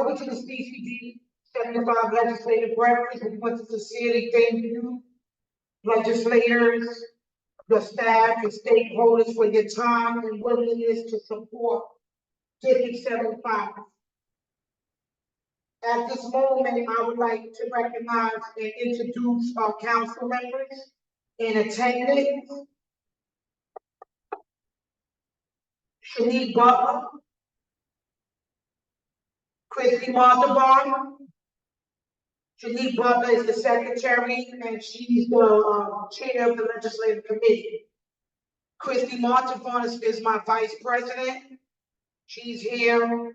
Welcome to the CCD 75 Legislative Breakfast. We want to sincerely thank you, legislators, your staff, and stakeholders for your time and willingness to support District 75. At this moment, I would like to recognize and introduce our council members in attendance. Shanique Butler, Christy Montalban. Shanique Butler is the secretary and she's the chair of the legislative committee. Christy Montalban is my vice president. She's here.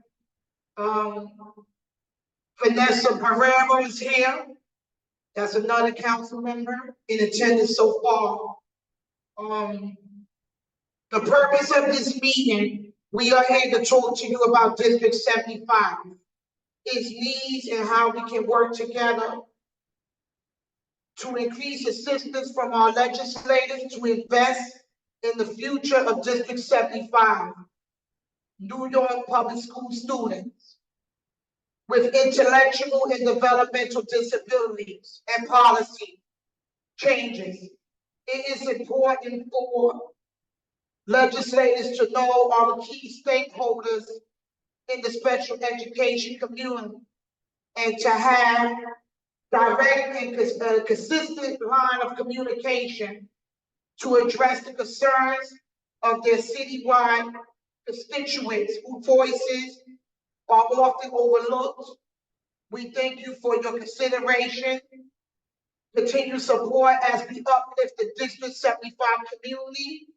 Vanessa Barrero is here. That's another council member in attendance so far. The purpose of this meeting, we are here to talk to you about District 75, its needs and how we can work together to increase assistance from our legislators to invest in the future of District 75, New York public school students with intellectual and developmental disabilities and policy changes. It is important for legislators to know our key stakeholders in the special education community and to have direct and consistent line of communication to address the concerns of their citywide constituents whose voices are often overlooked. We thank you for your consideration, continued support as we uplift the District 75 community.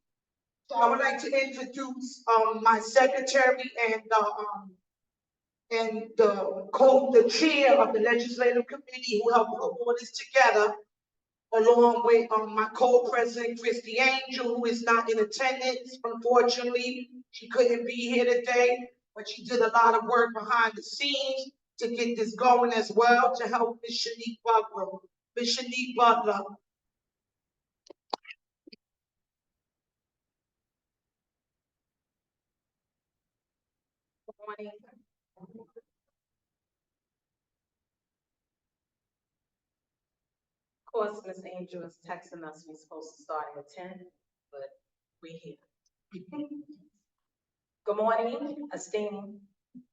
So I would like to introduce my secretary and the chair of the legislative committee who helped put all this together, along with my co-president, Christy Angel, who is not in attendance. Unfortunately, she couldn't be here today, but she did a lot of work behind the scenes to get this going as well, to help Ms. Shanique Butler. Ms. Shanique Butler. Good morning. Of course, Ms. Angel is texting us. We're supposed to start at 10, but we're here. Good morning, esteemed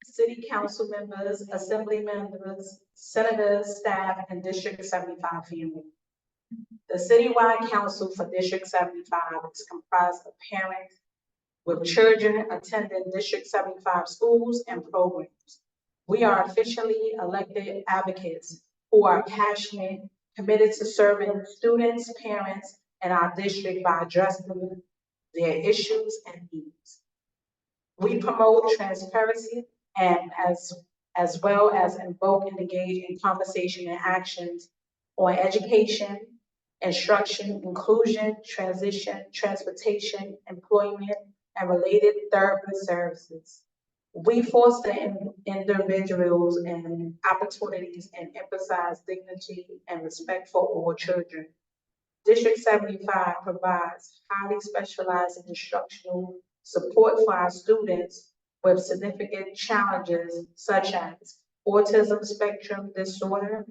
city council members, assembly members, senators, staff, and District 75 family. The citywide council for District 75 is comprised of parents with children attending District 75 schools and programs. We are officially elected advocates who are passionate, committed to serving students, parents, and our district by addressing their issues and needs. We promote transparency and as well as invoke and engage in conversation and actions on education, instruction, inclusion, transition, transportation, employment, and related therapy services. We foster individuals and opportunities and emphasize dignity and respect for all children. District 75 provides highly specialized instructional support for our students with significant challenges such as autism spectrum disorder,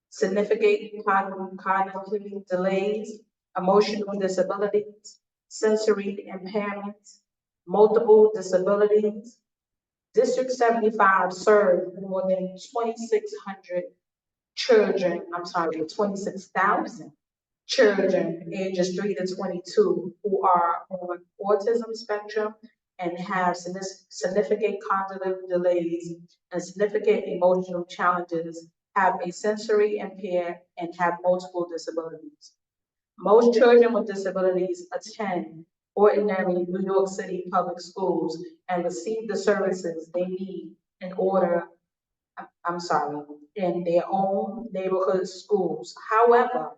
significant cognitive delays, emotional disabilities, sensory impairments, multiple disabilities. District 75 served more than 2,600 children, 26,000 children ages 3 to 22 who are on autism spectrum and have significant cognitive delays and significant emotional challenges, have a sensory impaired, and have multiple disabilities. Most children with disabilities attend ordinary New York City public schools and receive the services they need in their own neighborhood schools. However,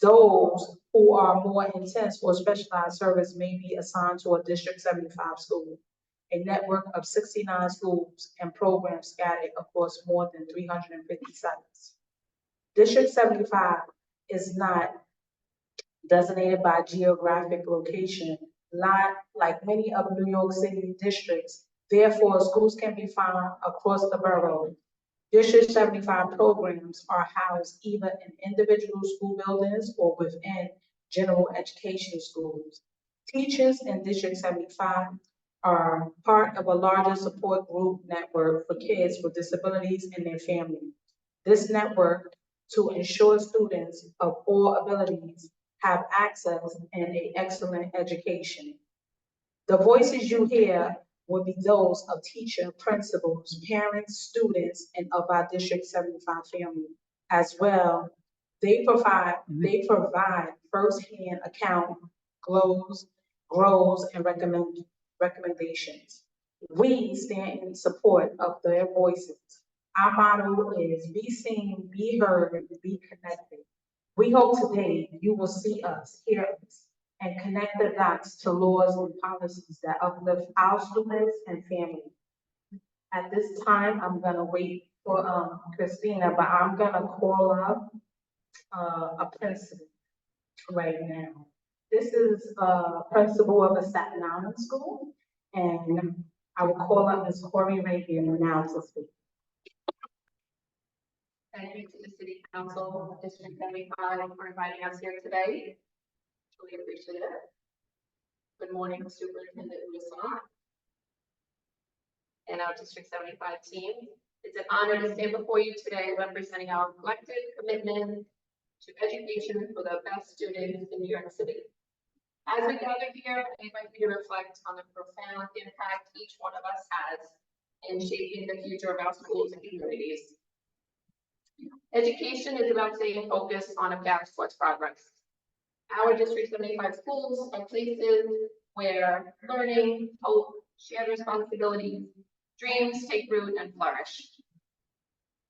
those who are more intense or specialized service may be assigned to a District 75 school, a network of 69 schools and programs scattered across more than 350 sites. District 75 is not designated by geographic location, like many of New York City districts. Therefore, schools can be found across the borough District 75 programs are housed either in individual school buildings or within general education schools. Teachers in District 75 are part of a larger support group network for kids with disabilities and their families. This network to ensure students of all abilities have access and an excellent education. The voices you hear will be those of teacher, principals, parents, students, and of our District 75 family as well. They provide firsthand account, goals, and recommendations. We stand in support of their voices. Our motto is be seen, be heard, be connected. We hope today you will see us, hear us, and connect the dots to laws and policies that uplift our students and families. At this time, I'm gonna wait for Christina, but I'm gonna call up a principal right now. This is a principal of a Staten Island school, and I will call up Ms. Corey Reagan now to speak. Thank you to the City Council of District 75 for inviting us here today. Truly appreciate it. Good morning, Superintendent Rusan and our District 75 team. It's an honor to stand before you today representing our collective commitment to education for the best students in New York City. As we gather here, I invite you to reflect on the profound impact each one of us has in shaping the future of our schools and communities. Education is about staying focused on a path towards progress. Our District 75 schools are places where learning, hope, shared responsibilities, dreams take root and flourish.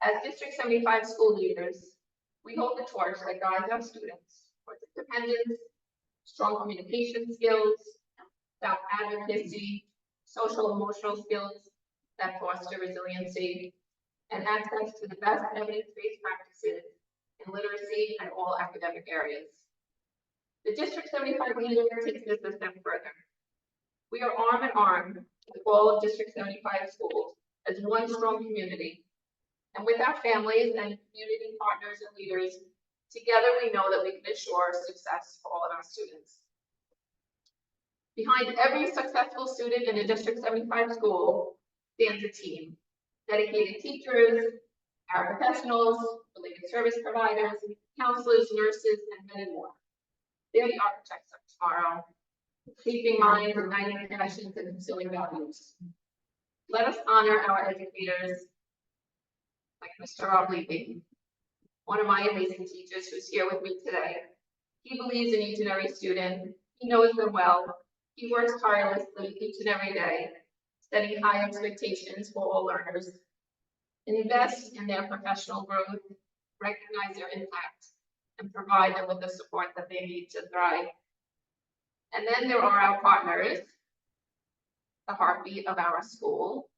As District 75 school leaders, we hold the torch that guides our students towards independence, strong communication skills, self-advocacy, social emotional skills that foster resiliency, and access to the best evidence-based practices in literacy and all academic areas. The District 75 leader takes this a step further. We are arm in arm with all of District 75 schools as one strong community. And with our families and community partners and leaders, together we know that we can ensure success for all of our students. Behind every successful student in a District 75 school stands a team. Dedicated teachers, paraprofessionals, related service providers, counselors, nurses, and many more. They're the architects of tomorrow, shaping minds, igniting passions, and instilling values. Let us honor our educators, like Mr. Rob Levy, one of my amazing teachers who's here with me today. He believes in each and every student. He knows them well. He works tirelessly each and every day, setting high expectations for all learners, and invest in their professional growth, recognize their impact, and provide them with the support that they need to thrive. And then there are our partners, the heartbeat of our school,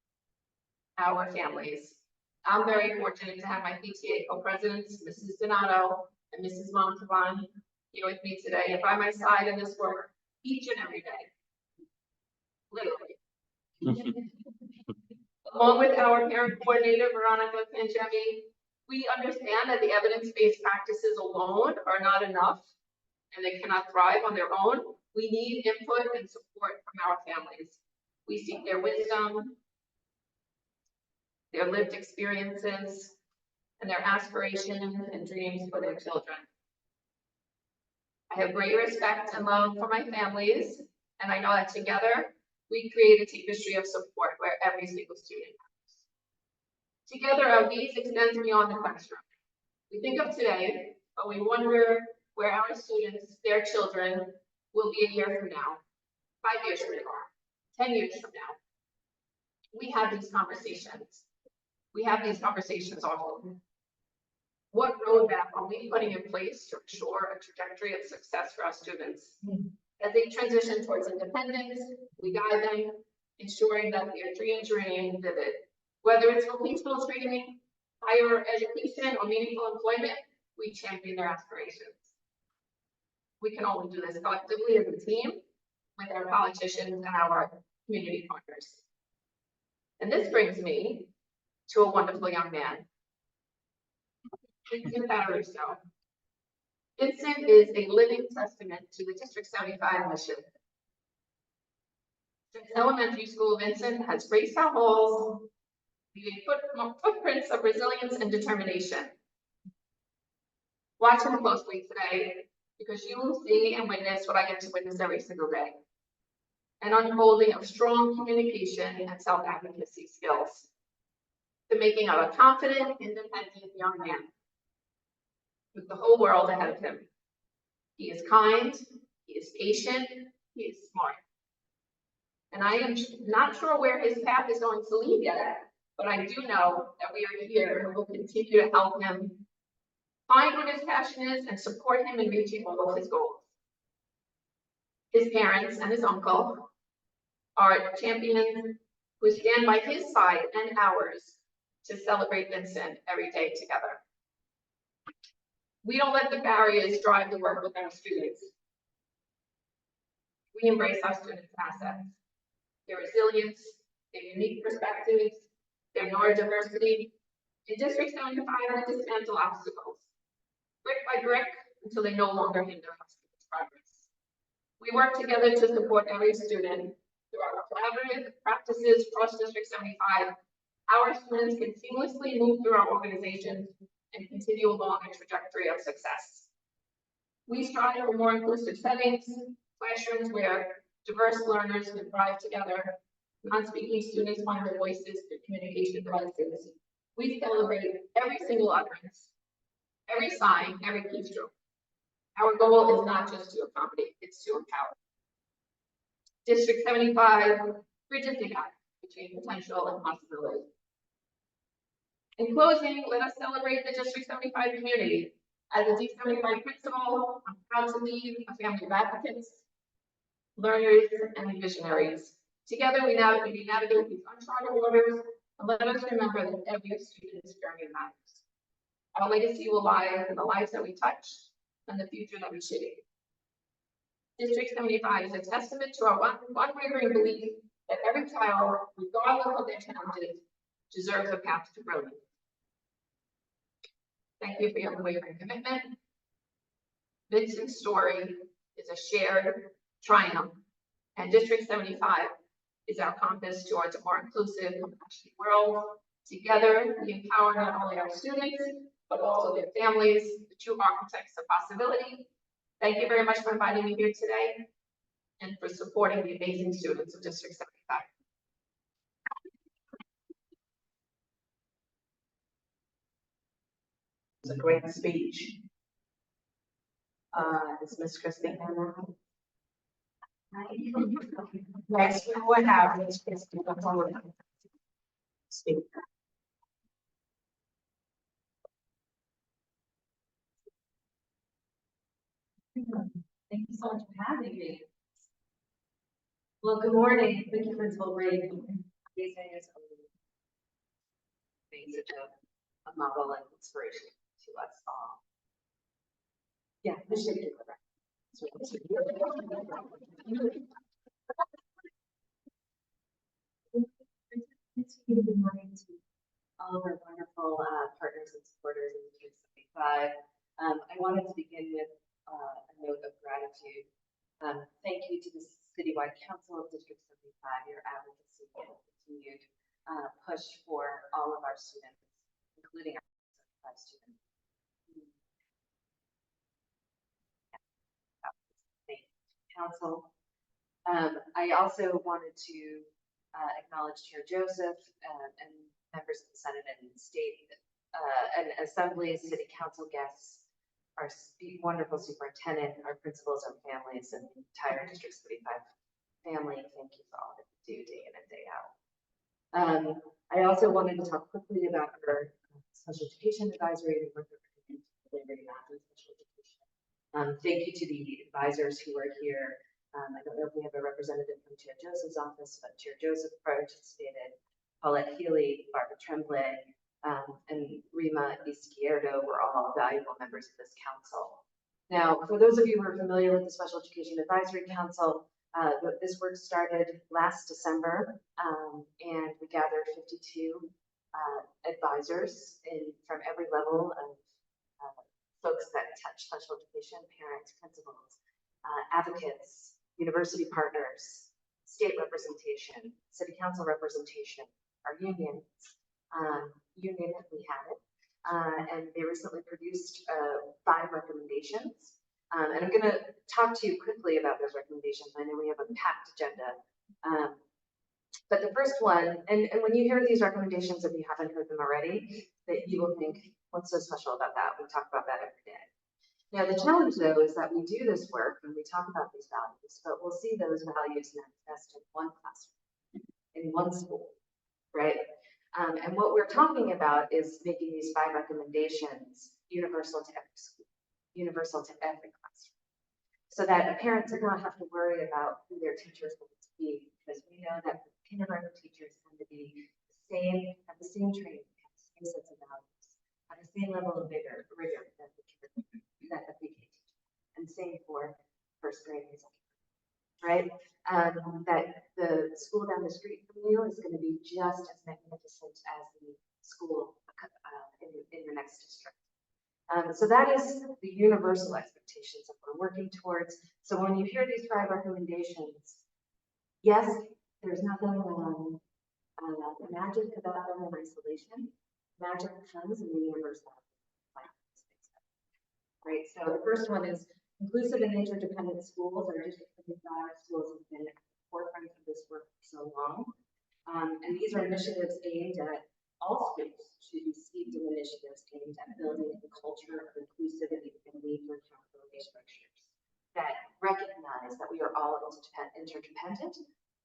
our families. I'm very fortunate to have my PTA co-presidents, Mrs. Donato and Mrs. Montalban, here with me today and by my side in this work each and every day, literally. Along with our parent coordinator, Veronica Panjemi, we understand that the evidence-based practices alone are not enough and they cannot thrive on their own. We need input and support from our families. We seek their wisdom, their lived experiences, and their aspirations and dreams for their children. I have great respect and love for my families, and I know that together we create a tapestry of support where every single student comes. Together, our gaze extends beyond the classroom. We think of today, but we wonder where our students, their children, will be a year from now, 5 years from now, 10 years from now. We have these conversations. We have these conversations often. What roadmap are we putting in place to ensure a trajectory of success for our students? As they transition towards independence, we guide them, ensuring that their dreams remain vivid. Whether it's vocational training, higher education, or meaningful employment, we champion their aspirations. We can only do this collectively as a team with our politicians and our community partners. And this brings me to a wonderful young man. Vincent Bararuso. Vincent is a living testament to the District 75 mission. Since elementary school, Vincent has graced our halls, leaving footprints of resilience and determination. Watch him closely today, because you will see and witness what I get to witness every single day. An unfolding of strong communication and self-advocacy skills. The making of a confident, independent young man with the whole world ahead of him. He is kind, he is patient, he is smart. And I am not sure where his path is going to lead yet, but I do know that we are here and will continue to help him find what his passion is and support him in reaching all of his goals. His parents and his uncle are champions who stand by his side and ours to celebrate Vincent every day together. We don't let the barriers drive the work with our students. We embrace our students' assets, their resilience, their unique perspectives, their neurodiversity. In District 75, we dismantle obstacles, brick by brick, until they no longer hinder our students' progress. We work together to support every student through our collaborative practices across District 75. Our students can seamlessly move through our organization and continue along a trajectory of success. We strive for more inclusive settings, classrooms where diverse learners can thrive together, non-speaking students find their voices through communication devices. We celebrate every single utterance, every sign, every keystroke. Our goal is not just to accommodate, it's to empower. District 75 bridges the gap between potential and possibility. In closing, let us celebrate the District 75 community. As a D75 principal, I'm proud to lead a family of advocates, learners, and visionaries. Together, we navigate these uncharted waters, and let us remember that every student's journey matters. Our legacy will lie in the lives that we touch and the future that we shape. District 75 is a testament to our unwavering belief that every child, regardless of their challenges, deserves a path to brilliance. Thank you for your unwavering commitment. Vincent's story is a shared triumph, and District 75 is our compass towards a more inclusive, compassionate world. Together, we empower not only our students, but also their families, the true architects of possibility. Thank you very much for inviting me here today and for supporting the amazing students of District 75. It's a great speech. Is Miss Christina now? Next, we will have Miss Christina Howard speak. Thank you so much for having me. Well, good morning. Thank you, Principal Brady. These days, being such a model and inspiration to us all. Yeah, this should be correct. Good morning to all of our wonderful partners and supporters in District 75. I wanted to begin with a note of gratitude. Thank you to the Citywide Council of District 75, your advocacy and continued push for all of our students, including our 75 students. Council. I also wanted to acknowledge Chair Joseph and members of the Senate and state and Assembly, City Council guests, our wonderful superintendent, our principals, our families, and the entire District 75 family. Thank you for all that you do day in and day out. I also wanted to talk quickly about our special education advisory and work that we're doing to deliver special education. Thank you to the advisors who are here. I don't know if we have a representative from Chair Joseph's office, but Chair Joseph participated, Paulette Healy, Barbara Tremblay, and Rima Izquierdo were all valuable members of this council. Now, for those of you who are familiar with the Special Education Advisory Council, this work started last December, and we gathered 52 advisors from every level of folks that touch special education, parents, principals, advocates, university partners, state representation, city council representation, our unions, you name it, we have it. And they recently produced 5 recommendations. And I'm going to talk to you quickly about those recommendations. I know we have a packed agenda. But the first one, and when you hear these recommendations, if you haven't heard them already, that you will think, what's so special about that? We talk about that every day. Now, the challenge, though, is that we do this work and we talk about these values, but we'll see those values manifest in one classroom, in one school, right? And what we're talking about is making these 5 recommendations universal to every school, universal to every classroom, so that a parent does not have to worry about who their teacher is going to be, because we know that kindergarten teachers tend to be the same, have the same training, have the same sets of values, have the same level of rigor that the kindergarten, that the pre-K teacher, and same for first grade and second grade, right? That the school down the street from you is going to be just as magnificent as the school in the next district. So that is the universal expectations that we're working towards. So when you hear these 5 recommendations, yes, there's nothing magic about them in isolation. Magic comes in the universality. Right, so the first one is inclusive and interdependent schools. Our District 75 schools have been at the forefront of this work for so long. And these are initiatives aimed at all schools should be steeped in initiatives aimed at building a culture of inclusivity and need for accountability structures that recognize that we are all interdependent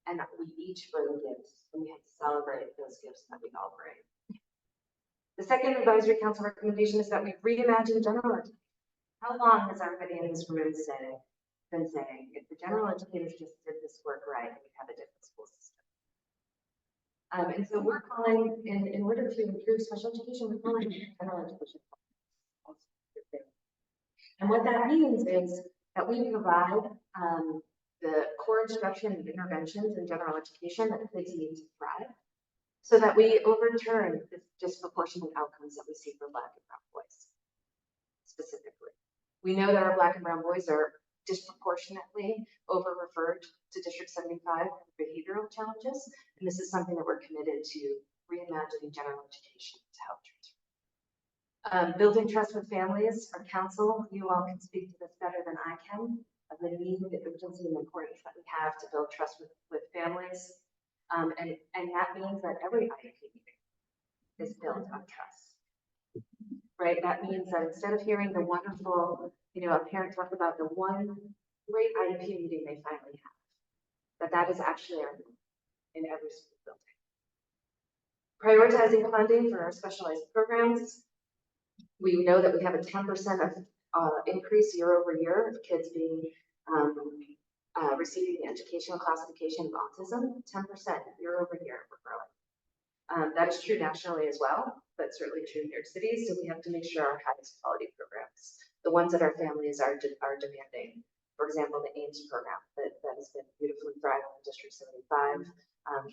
and that we each bring gifts, and we have to celebrate those gifts that we all bring. The second advisory council recommendation is that we reimagine general education. How long has everybody in this room been saying, if the general educators just did this work right, we have a different school system? And so we're calling, in order to improve special education, we're calling general education. And what that means is that we provide the core instruction and interventions in general education that kids need to thrive, so that we overturn the disproportionate outcomes that we see for Black and Brown boys, specifically. We know that our Black and Brown boys are disproportionately over-referred to District 75 for behavioral challenges, and this is something that we're committed to reimagining general education to help transform. Building trust with families, our council, you all can speak to this better than I can, of the need, the urgency, and importance that we have to build trust with families. And that means that every IEP meeting is built on trust. Right, that means that instead of hearing the wonderful, a parent talk about the one great IEP meeting they finally have, that is actually our goal in every school building. Prioritizing funding for our specialized programs. We know that we have a 10% of increase year over year of kids being receiving the educational classification of autism. 10% year over year, we're growing. That is true nationally as well, but certainly true in New York City. So we have to make sure our highest quality programs, the ones that our families are demanding, for example, the AIMS program that has been beautifully thriving in District 75,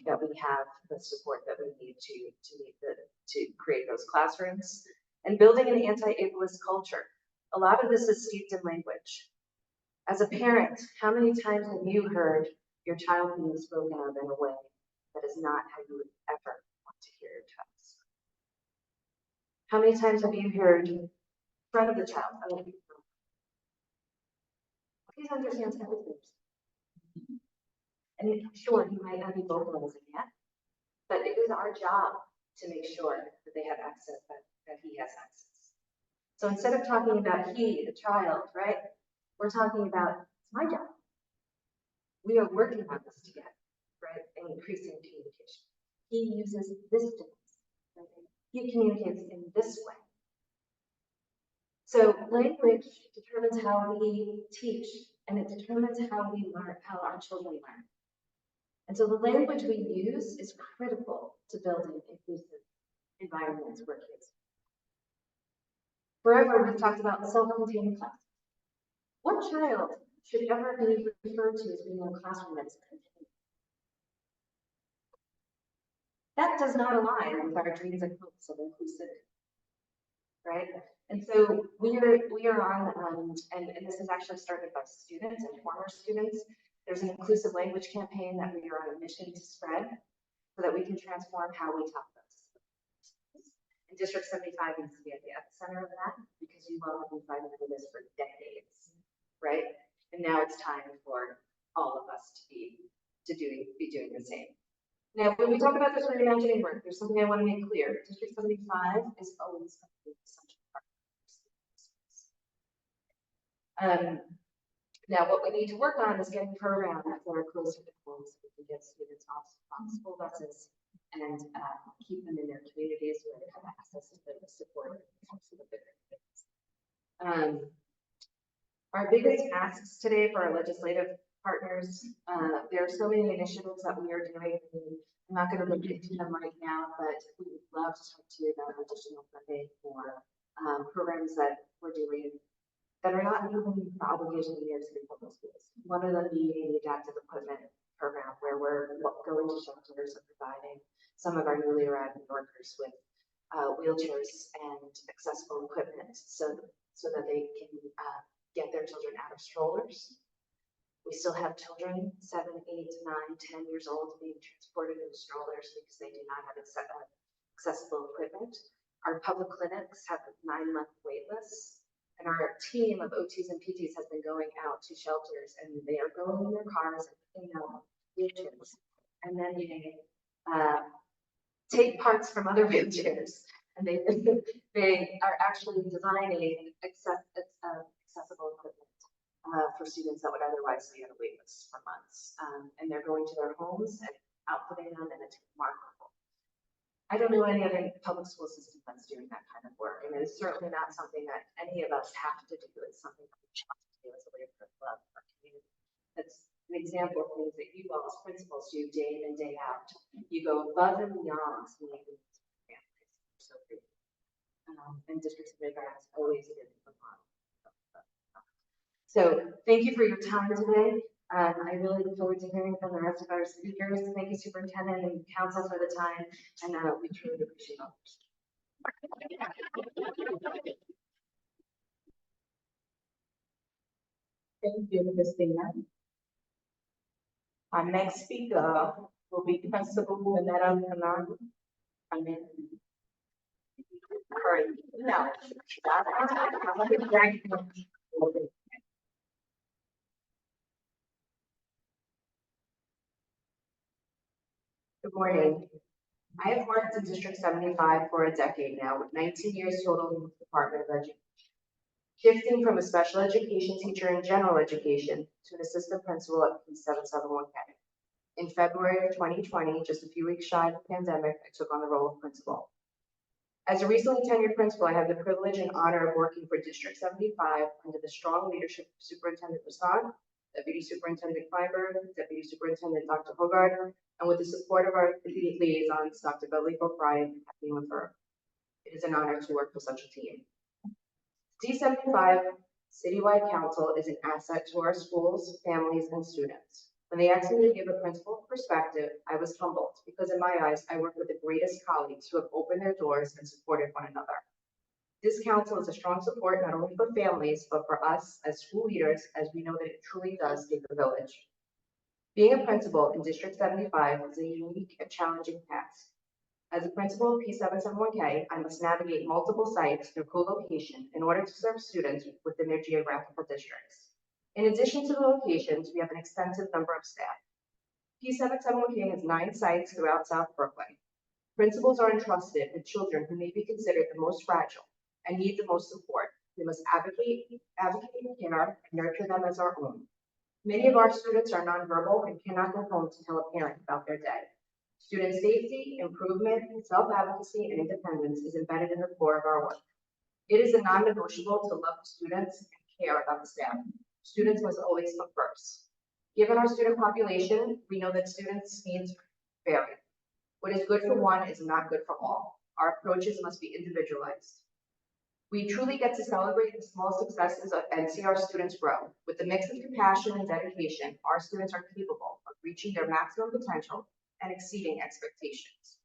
that we have the support that we need to create those classrooms, and building an anti-ableist culture. A lot of this is steeped in language. As a parent, how many times have you heard your child being spoken of in a way that is not how you would ever want to hear your child spoken? How many times have you heard in front of the child, please understand everything. And sure, he might not be vocalizing yet, but it is our job to make sure that they have access, that he has access. So instead of talking about he, the child, right, we're talking about, it's my job. We are working on this together, right, and increasing communication. He uses this device, right? He communicates in this way. So language determines how we teach, and it determines how we learn, how our children learn. And so the language we use is critical to building inclusive environments where kids. Forever, we've talked about self-contained classes. What child should ever be referred to as being in a classroom that is contained? that does not align with our dreams and hopes of inclusivity, right? And so we are on, and this is actually started by students and former students. There's an inclusive language campaign that we are on a mission to spread so that we can transform how we talk about this. And District 75 needs to be at the epicenter of that because you all have been fighting for this for decades, right? And now it's time for all of us to be doing the same. Now, when we talk about this reimagining work, there's something I want to make clear. District 75 is always going to be essential part of this. Now, what we need to work on is getting programs that are closer to home so we can get students off school buses and keep them in their communities where they have access to the support. Our biggest asks today for our legislative partners, there are so many initiatives that we are doing. I'm not going to look into them right now, but we would love to talk to you about additional funding for programs that we're doing that are not even the obligation of New York City Public Schools. One of them being the adaptive equipment program, where we're going to shelters and providing some of our newly arrived New Yorkers with wheelchairs and accessible equipment so that they can get their children out of strollers. We still have children 7, 8, 9, 10 years old being transported in strollers because they do not have accessible equipment. Our public clinics have 9-month wait lists. And our team of OTs and PTs has been going out to shelters, and they are going in their cars and picking out wheelchairs, and then they take parts from other wheelchairs, and they are actually designing accessible equipment for students that would otherwise be on a wait list for months. And they're going to their homes and outfitting them, and it's remarkable. I don't know any other public school system that's doing that kind of work, and it's certainly not something that any of us have to do. It's something that we have to do as a way of love our community. That's an example of things that you all as principals do day in and day out. You go above and beyond to make the families so great. And District 75 has always been the model. So thank you for your time today. I really look forward to hearing from the rest of our speakers. Thank you, Superintendent and Council, for the time, and we truly appreciate it. Thank you, Christina. Our next speaker will be Principal Manetta Kanan. No. Good morning. I have worked in District 75 for a decade now, with 19 years total in the Department of Education. Shifting from a special education teacher in general education to an assistant principal at P771K. In February of 2020, just a few weeks shy of the pandemic, I took on the role of principal. As a recently tenured principal, I have the privilege and honor of working for District 75 under the strong leadership of Superintendent Rasan, Deputy Superintendent Feinberg, Deputy Superintendent Dr. Hogarth, and with the support of our liaisons, Dr. Beverly O'Brien and Kathleen LaFleur. It is an honor to work for such a team. D75 Citywide Council is an asset to our schools, families, and students. When they asked me to give a principal perspective, I was humbled because in my eyes, I work with the greatest colleagues who have opened their doors and supported one another. This council is a strong support not only for families, but for us as school leaders, as we know that it truly does take a village. Being a principal in District 75 is a unique and challenging task. As a principal of P771K, I must navigate multiple sites through co-location in order to serve students within their geographical districts. In addition to the locations, we have an extensive number of staff. P771K has 9 sites throughout South Brooklyn. Principals are entrusted with children who may be considered the most fragile and need the most support. We must advocate care, and nurture them as our own. Many of our students are nonverbal and cannot go home to tell a parent about their day. Student safety, improvement, self-advocacy, and independence is embedded in the core of our work. It is a non-negotiable to love the students and care about the staff. Students must always come first. Given our student population, we know that students' needs vary. What is good for one is not good for all. Our approaches must be individualized. We truly get to celebrate the small successes and see our students grow. With the mix of compassion and dedication, our students are capable of reaching their maximum potential and exceeding expectations.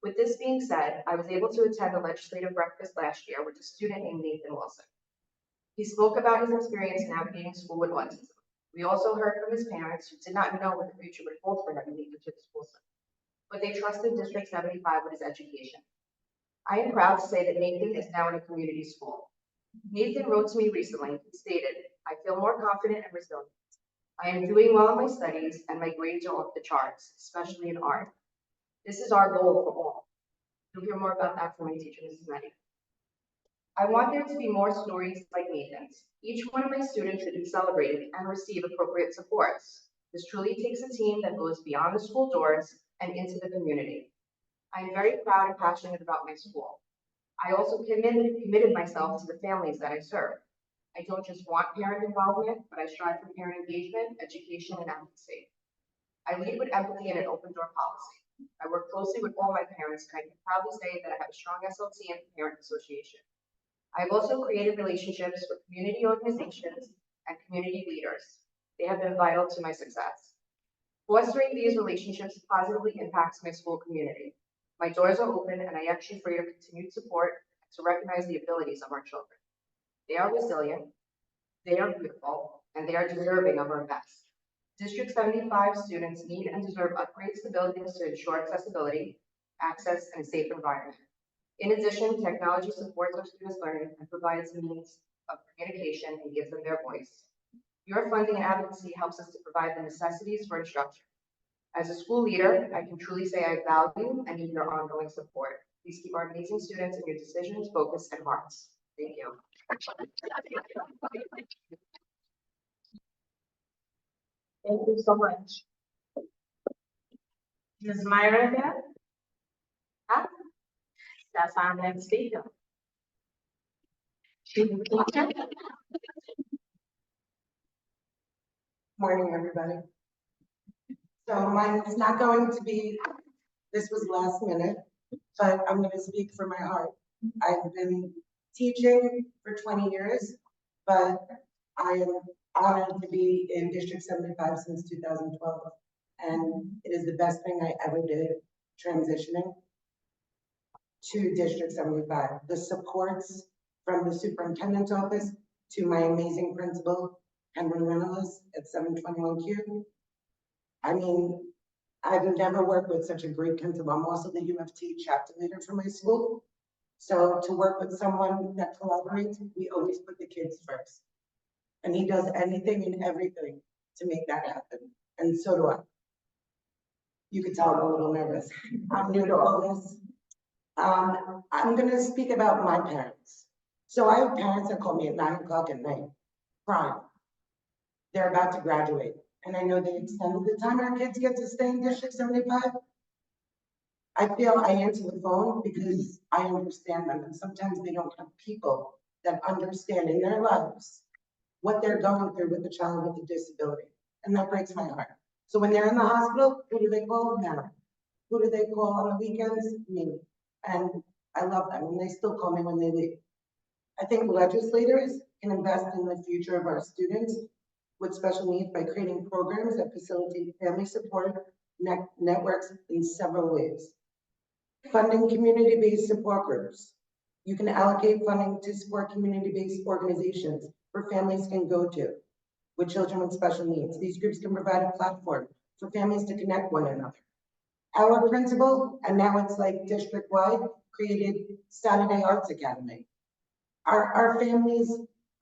With this being said, I was able to attend a legislative breakfast last year with a student named Nathan Wilson. He spoke about his experience navigating school with autism. We also heard from his parents who did not know what the future would hold for him in the school system, but they trusted District 75 with his education. I am proud to say that Nathan is now in a community school. Nathan wrote to me recently and stated, "I feel more confident and resilient. I am doing well in my studies and my grades are off the charts, especially in art. This is our goal for all." You'll hear more about that from my teacher, Mrs. Meddy. I want there to be more stories like Nathan's. Each one of my students should be celebrated and receive appropriate supports. This truly takes a team that goes beyond the school doors and into the community. I am very proud and passionate about my school. I also committed myself to the families that I serve. I don't just want parent involvement, but I strive for parent engagement, education, and advocacy. I lead with empathy and an open door policy. I work closely with all my parents, and I can proudly say that I have a strong SLT and parent association. I've also created relationships with community organizations and community leaders. They have been vital to my success. Fostering these relationships positively impacts my school community. My doors are open and I ask you for your continued support to recognize the abilities of our children. They are resilient, they are beautiful, and they are deserving of our best. District 75 students need and deserve upgrades to buildings to ensure accessibility, access, and a safe environment. In addition, technology supports our students' learning and provides means of communication and gives them their voice. Your funding and advocacy helps us to provide the necessities for instruction. As a school leader, I can truly say I value and need your ongoing support. Please keep our amazing students in your decisions, focus, and hearts. Thank you. Thank you so much. Ms. Myra again? Huh? That's our next speaker. Morning, everybody. So mine is not going to be, this was last minute, but I'm going to speak from my heart. I've been teaching for 20 years, but I am honored to be in District 75 since 2012. And it is the best thing I ever did transitioning to District 75. The supports from the superintendent's office to my amazing principal, Henry Reynolds at 721Q. I mean, I've never worked with such a great principal. I'm also the UFT chapter leader for my school. So to work with someone that collaborates, we always put the kids first. And he does anything and everything to make that happen. And so do I. You could tell I'm a little nervous. I'm new to all this. I'm gonna speak about my parents. So I have parents that call me at 9 o'clock at night, crying. They're about to graduate. And I know they extended the time our kids get to stay in District 75. I feel I answer the phone because I understand them. And sometimes they don't have people that understand in their lives what they're going through with a child with a disability. And that breaks my heart. So when they're in the hospital, who do they call? Mary. Who do they call on the weekends? Me. And I love them, and they still call me when they leave. I think legislators can invest in the future of our students with special needs by creating programs that facilitate family support networks in several ways. Funding community-based support groups. You can allocate funding to support community-based organizations where families can go to with children with special needs. These groups can provide a platform for families to connect one another. Our principal, and now it's like district-wide, created Saturday Arts Academy. Our families,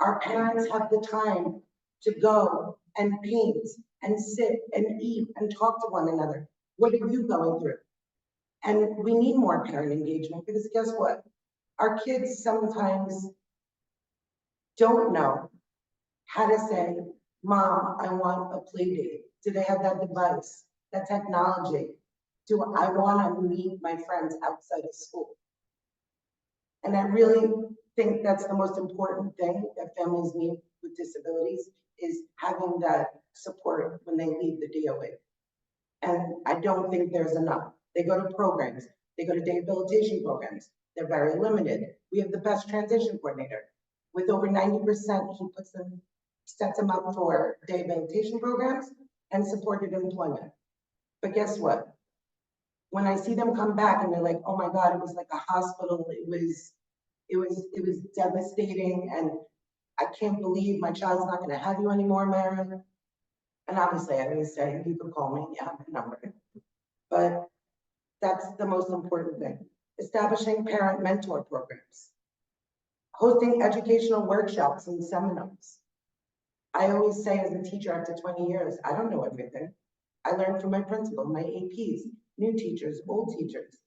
our parents have the time to go and paint and sit and eat and talk to one another. What are you going through? And we need more parent engagement because guess what? Our kids sometimes don't know how to say, Mom, I want a play date. Do they have that device, that technology? Do I want to meet my friends outside of school? And I really think that's the most important thing that families need with disabilities is having that support when they leave the DOA. And I don't think there's enough. They go to programs, they go to rehabilitation programs. They're very limited. We have the best transition coordinator. With over 90%, he sets them up for rehabilitation programs and supported employment. But guess what? when I see them come back and they're like, oh my God, it was like a hospital, it was devastating, and I can't believe my child's not gonna have you anymore, Mary. And obviously, I didn't say, you could call me, you have my number. But that's the most important thing. Establishing parent mentor programs. Hosting educational workshops and seminars. I always say as a teacher after 20 years, I don't know everything. I learned from my principal, my APs, new teachers, old teachers.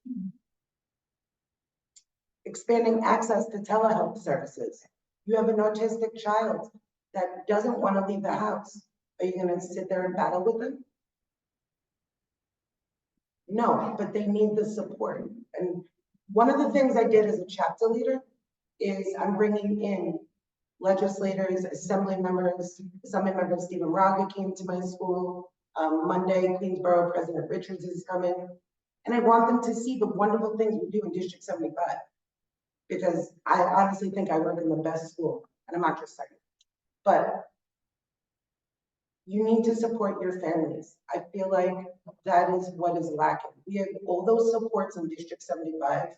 Expanding access to telehealth services. You have an autistic child that doesn't want to leave the house. Are you going to sit there and battle with them? No, but they need the support. And one of the things I did as a chapter leader is I'm bringing in legislators, assembly members Stephen Raga came to my school. Monday, Queensborough President Richards is coming. And I want them to see the wonderful things we do in District 75. Because I honestly think I work in the best school, and I'm not just saying. But you need to support your families. I feel like that is what is lacking. We have all those supports in District 75,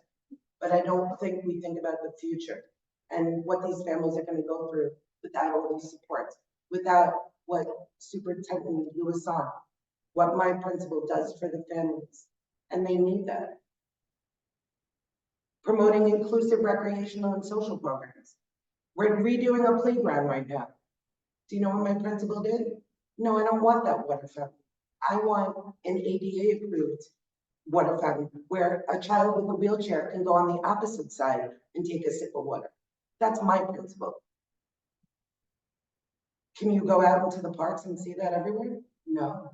but I don't think we think about the future and what these families are going to go through without all these supports, without what Superintendent Lewis on, what my principal does for the families, and they need that. Promoting inclusive recreational and social programs. We're redoing a playground right now. Do you know what my principal did? No, I don't want that water fountain. I want an ADA approved water fountain where a child with a wheelchair can go on the opposite side and take a sip of water. That's my principle. Can you go out into the parks and see that everywhere? No.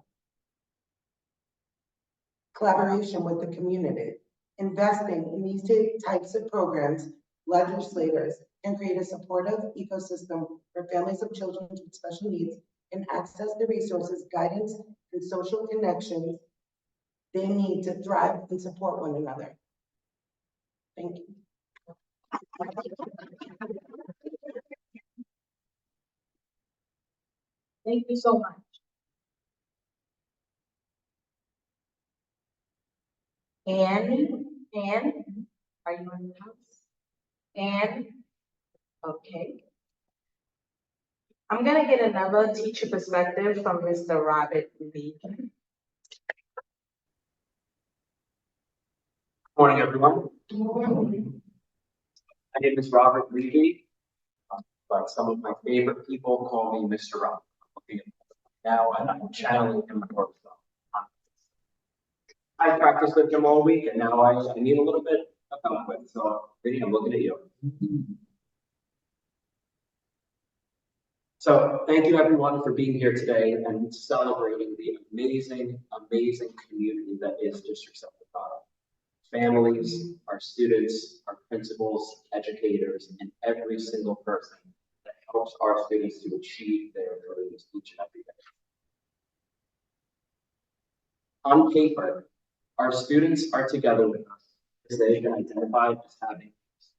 Collaboration with the community. Investing in these types of programs, legislators can create a supportive ecosystem for families of children with special needs and access the resources, guidance, and social connections they need to thrive and support one another. Thank you. Thank you so much. Anne, are you in the house? Anne, okay. I'm gonna get another teacher perspective from Mr. Robert Lee. Morning, everyone. My name is Robert Levy, but some of my favorite people call me Mr. Robert. I'm looking at him now, and I'm channeling him for some. I practiced with him all week, and now I need a little bit of help with. So, Vinny, I'm looking at you. So, thank you everyone for being here today and celebrating the amazing, amazing community that is District 75. Families, our students, our principals, educators, and every single person that helps our students to achieve their dreams each and every day. On paper, our students are together with us because they've been identified as having needs.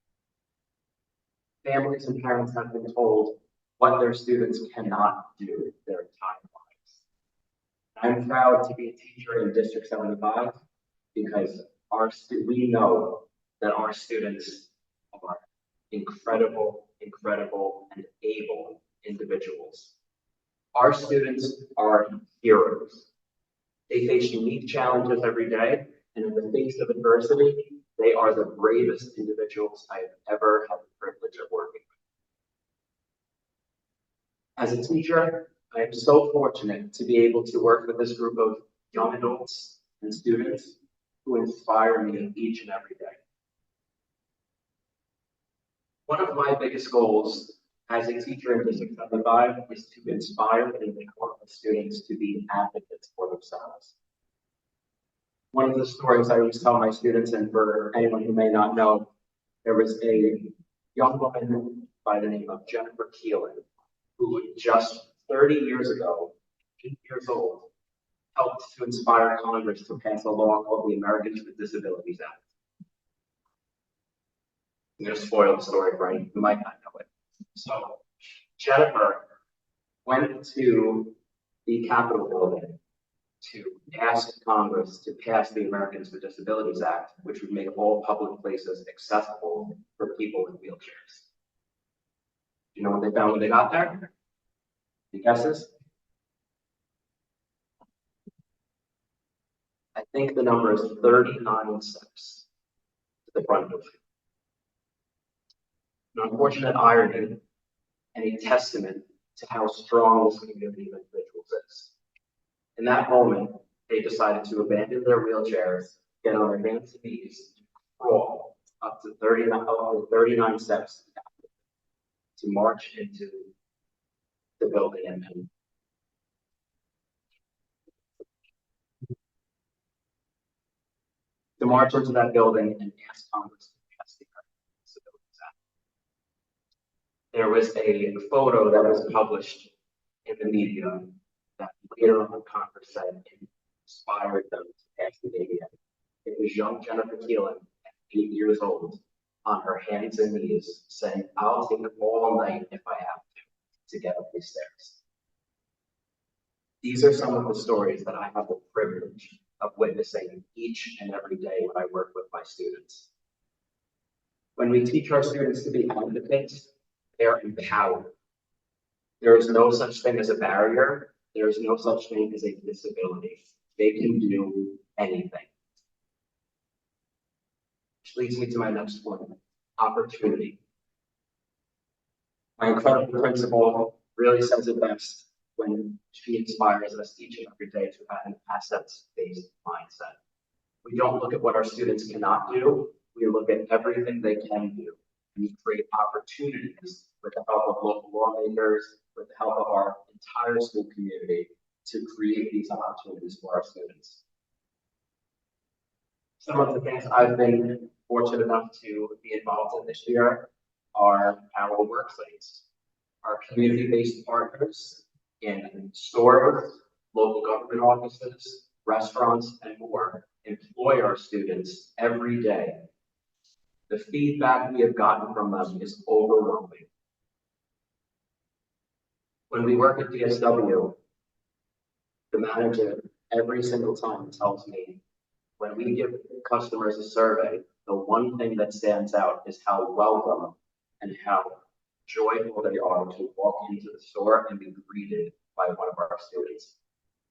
Families and parents have been told what their students cannot do with their entire lives. I'm proud to be a teacher in District 75 because we know that our students are incredible, and able individuals. Our students are heroes. They face unique challenges every day, and in the face of adversity, they are the bravest individuals I have ever had the privilege of working with. As a teacher, I am so fortunate to be able to work with this group of young adults and students who inspire me each and every day. One of my biggest goals as a teacher in District 75 is to inspire and empower the students to be advocates for themselves. One of the stories I always tell my students, and for anyone who may not know, there was a young woman by the name of Jennifer Keelan, who just 30 years ago, 8 years old, helped to inspire Congress to pass a law called the Americans with Disabilities Act. I'm going to spoil the story for anyone who might not know it. So Jennifer went to the Capitol building to ask Congress to pass the Americans with Disabilities Act, which would make all public places accessible for people in wheelchairs. Do you know what they found when they got there? Any guesses? I think the number is 39 steps to the front door. An unfortunate irony and a testament to how strong this community of individuals is. In that moment, they decided to abandon their wheelchairs, get on their hands and knees, crawl up to 39 steps to march into the building and to march into that building and ask Congress to pass the Americans with Disabilities Act. There was a photo that was published in the media that later on Congress said inspired them to pass the ADA. It was young Jennifer Keelan, at 8 years old, on her hands and knees, saying, "I'll take it all night if I have to get up these stairs." These are some of the stories that I have the privilege of witnessing each and every day when I work with my students. When we teach our students to be advocates, they're empowered. There is no such thing as a barrier. There is no such thing as a disability. They can do anything. Which leads me to my next point, opportunity. My incredible principal really says it best when she inspires us each and every day to have an assets-based mindset. We don't look at what our students cannot do. We look at everything they can do. And we create opportunities with the help of local lawmakers, with the help of our entire school community to create these opportunities for our students. Some of the things I've been fortunate enough to be involved in this year are our work sites, our community-based partners in stores, local government offices, restaurants, and more employ our students every day. The feedback we have gotten from them is overwhelming. When we work at DSW, the manager every single time tells me, when we give customers a survey, the one thing that stands out is how welcome and how joyful they are to walk into the store and be greeted by one of our students.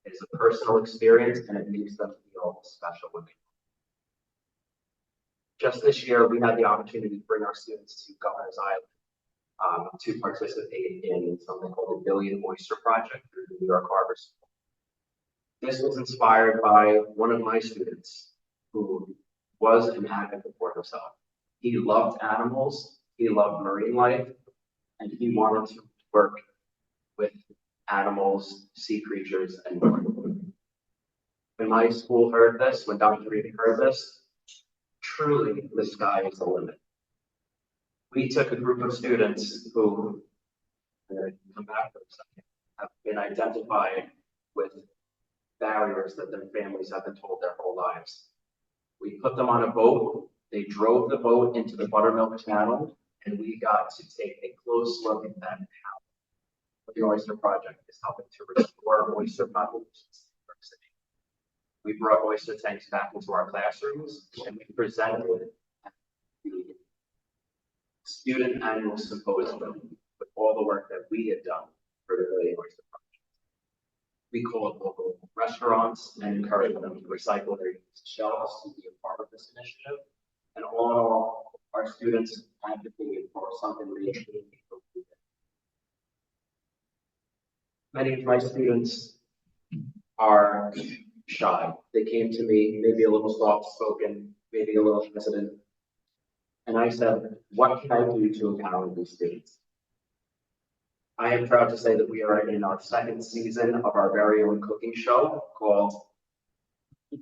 It is a personal experience and it makes them feel special when they Just this year, we had the opportunity to bring our students to Governor's Island to participate in something called the Billion Oyster Project through the New York Harbor School. This was inspired by one of my students who was an advocate for himself. He loved animals, he loved marine life, and he wanted to work with animals, sea creatures, and more. When my school heard this, when Dr. Reedy heard this, truly the sky is the limit. We took a group of students who, I'm going to come back for a second, have been identified with barriers that their families have been told their whole lives. We put them on a boat, they drove the boat into the Buttermilk Channel, and we got to take a close look at that how the Oyster Project is helping to restore oyster populations in New York City. We brought oyster tanks back into our classrooms, and we presented at the student annual symposium with all the work that we had done for the Billion Oyster Project. We called local restaurants and encouraged them to recycle their used shelves to be a part of this initiative. And all in all, our students advocated for something really meaningful. Many of my students are shy. They came to me maybe a little soft-spoken, maybe a little hesitant. And I said, what can I do to empower these students? I am proud to say that we are in our second season of our very own cooking show called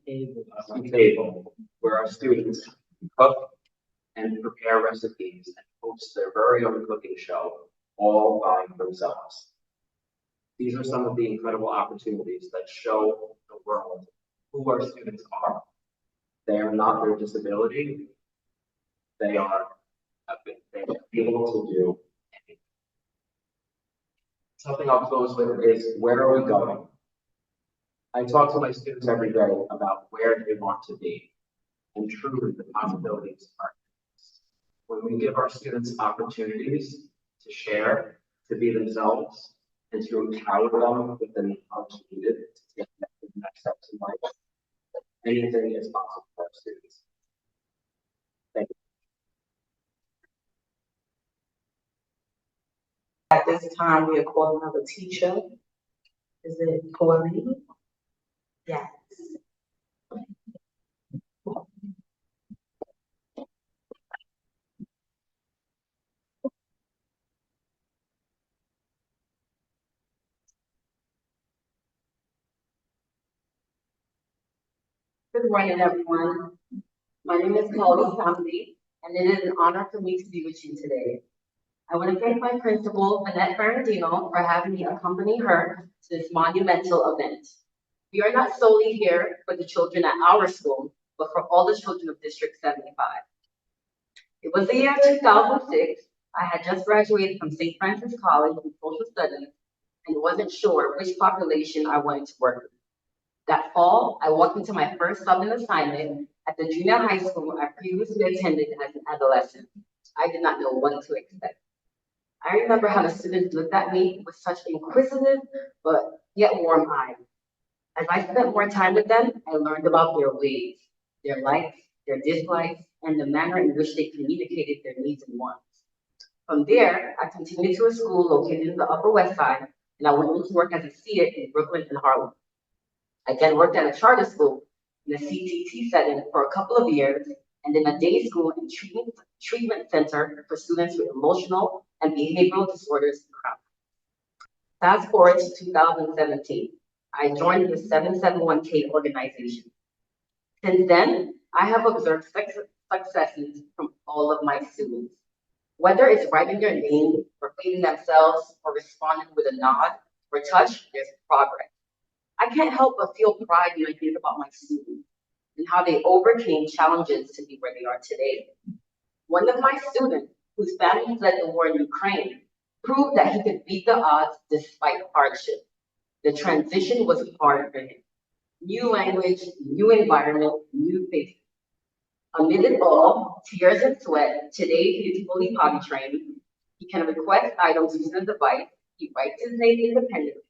Table, where our students cook and prepare recipes and host their very own cooking show all by themselves. These are some of the incredible opportunities that show the world who our students are. They are not their disability. They are able to do anything. Something I'll close with is, where are we going? I talk to my students every day about where they want to be, and truly the possibilities are endless. When we give our students opportunities to share, to be themselves, and to empower them with the knowledge needed to take the next steps in life, anything is possible for our students. Thank you. At this time, we are calling another teacher. Is it Pauline? Yes. Good morning, everyone. My name is Chloe Samdi, and it is an honor for me to be with you today. I want to thank my principal, Annette Ferrandino, for having me accompany her to this monumental event. We are not solely here for the children at our school, but for all the children of District 75. It was the year 2006. I had just graduated from St. Francis College in Social Studies and wasn't sure which population I wanted to work with. That fall, I walked into my first Southern assignment at the junior high school I previously attended as an adolescent. I did not know what to expect. I remember how the students looked at me with such inquisitive, but yet warm eyes. As I spent more time with them, I learned about their ways, their likes, their dislikes, and the manner in which they communicated their needs and wants. From there, I continued to a school located in the Upper West Side, and I went to work as a SEA in Brooklyn and Harlem. I then worked at a charter school in a CTT setting for a couple of years, and in a day school and treatment center for students with emotional and behavioral disorders and crime. Fast forward to 2017, I joined the 771K organization. Since then, I have observed successes from all of my students. Whether it's writing their name, or feeding themselves, or responding with a nod or touch, there's progress. I can't help but feel pride when I think about my students and how they overcame challenges to be where they are today. One of my students, whose family fled the war in Ukraine, proved that he could beat the odds despite hardship. The transition was hard for him. New language, new environment, new faces. Amid it all, tears and sweat, today he is fully potty trained. He can request items using a device. He writes his name independently.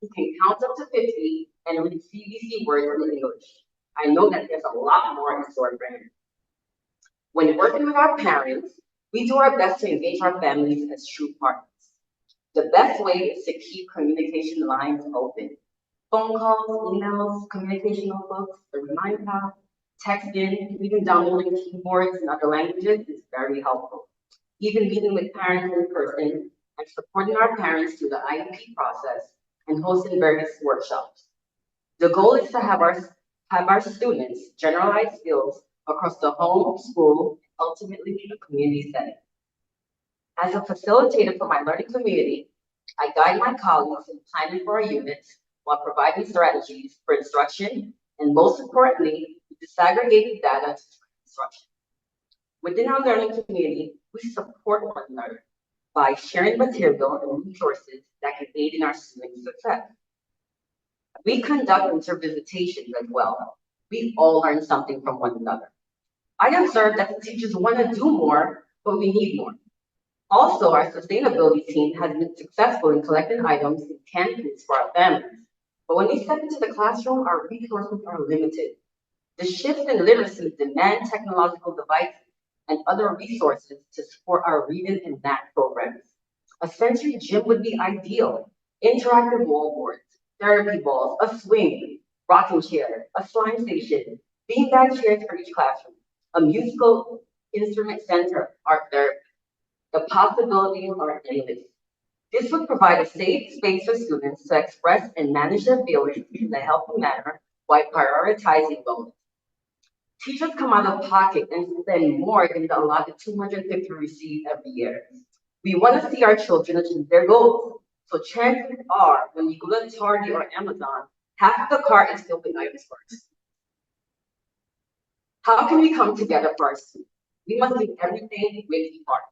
He can count up to 50 and read CBC words in English. I know that there's a lot more in store for him. When working with our parents, we do our best to engage our families as true partners. The best way is to keep communication lines open. Phone calls, emails, communication notebooks, the remind pad, texting, even downloading keyboards in other languages is very helpful. Even meeting with parents in person and supporting our parents through the IEP process and hosting various workshops. The goal is to have our students generalize skills across the home, school, and ultimately the community setting. As a facilitator for my learning community, I guide my colleagues in planning for our units while providing strategies for instruction, and most importantly, disaggregating data to instruction. Within our learning community, we support one another by sharing material and resources that can aid in our students' success. We conduct intervisitations as well. We all learn something from one another. I observed that the teachers want to do more, but we need more. Also, our sustainability team has been successful in collecting items and canned foods for our families. But when we step into the classroom, our resources are limited. The shift in literacy demand technological devices and other resources to support our reading and math programs. A sensory gym would be ideal. Interactive wall boards, therapy balls, a swing, rocking chair, a slime station, beanbag chairs for each classroom, a musical instrument center, art therapy. The possibilities are endless. This would provide a safe space for students to express and manage their feelings in a healthy manner while prioritizing wellness. Teachers come out of pocket and spend more than the allotted $250 received every year. We want to see our children achieve their goals. So chances are, when you go to Target or Amazon, half of the cart is filled with items first. How can we come together for our students? We must do everything with heart.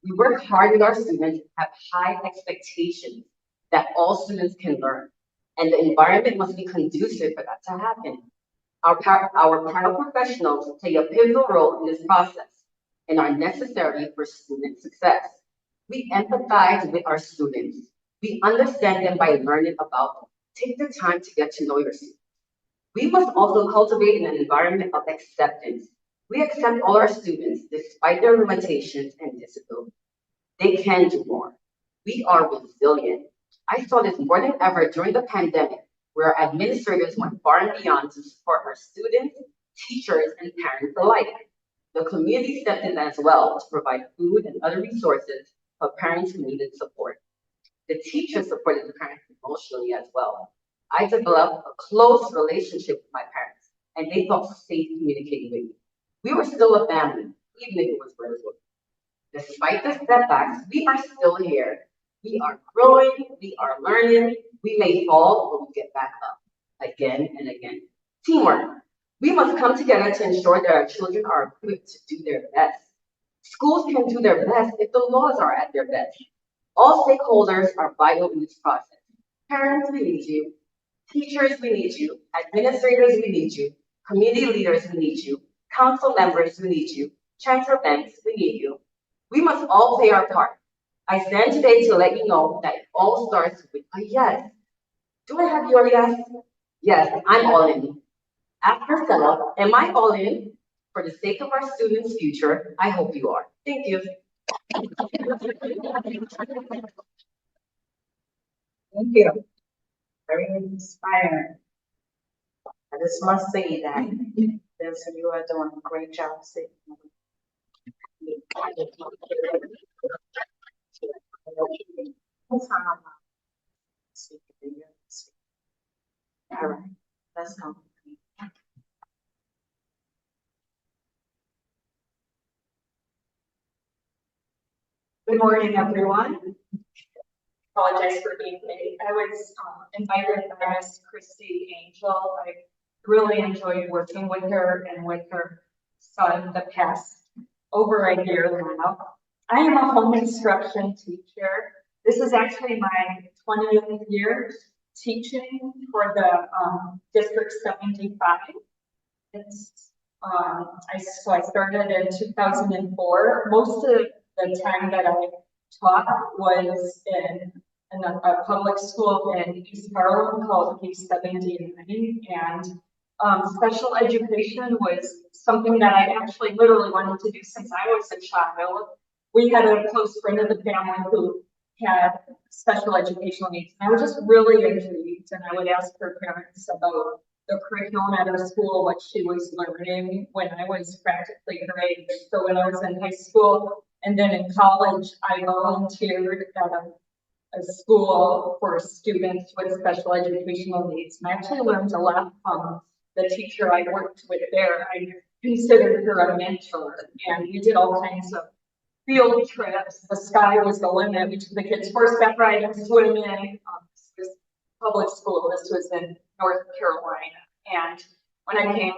We work hard with our students, have high expectations that all students can learn. and the environment must be conducive for that to happen. Our paraprofessionals play a pivotal role in this process and are necessary for student success. We empathize with our students. We understand them by learning about them. Take the time to get to know your students. We must also cultivate an environment of acceptance. We accept all our students despite their limitations and disabilities. They can do more. We are resilient. I saw this more than ever during the pandemic, where administrators went far and beyond to support our students, teachers, and parents alike. The community stepped in as well to provide food and other resources for parents who needed support. The teachers supported the parents emotionally as well. I developed a close relationship with my parents, and they felt safe communicating with me. We were still a family, even if it was virtual. Despite the setbacks, we are still here. We are growing, we are learning, we may fall, but we get back up again and again. Teamwork. We must come together to ensure that our children are equipped to do their best. Schools can do their best if the laws are at their best. All stakeholders are vital in this process. Parents, we need you. Teachers, we need you. Administrators, we need you. Community leaders, we need you. Council members, we need you. Chancellor Banks, we need you. We must all play our part. I stand today to let you know that it all starts with a yes. Do I have your yes? Yes, I'm all in. Ask yourself, am I all in? For the sake of our students' future, I hope you are. Thank you. Thank you. Very inspiring. I just must say that Vincent, you are doing a great job sitting. All right, let's go. Good morning, everyone. Apologize for being late. I was invited by Miss Christy Angel. I really enjoyed working with her and with her son the past over a year now. I am a home instruction teacher. This is actually my 20th year teaching for the District 75. It's so I started in 2004. Most of the time that I taught was in a public school in East Harlem called P79, and special education was something that I actually literally wanted to do since I was a child. We had a close friend of the family who had special educational needs, and I was just really intrigued, and I would ask her parents about the curriculum at her school, what she was learning when I was practically her age. So when I was in high school and then in college, I volunteered at a school for students with special educational needs. And I actually learned a lot from the teacher I worked with there. I considered her a mentor, and we did all kinds of field trips. The sky was the limit. We took the kids horseback riding, swimming. This was public school. This was in North Carolina. And when I came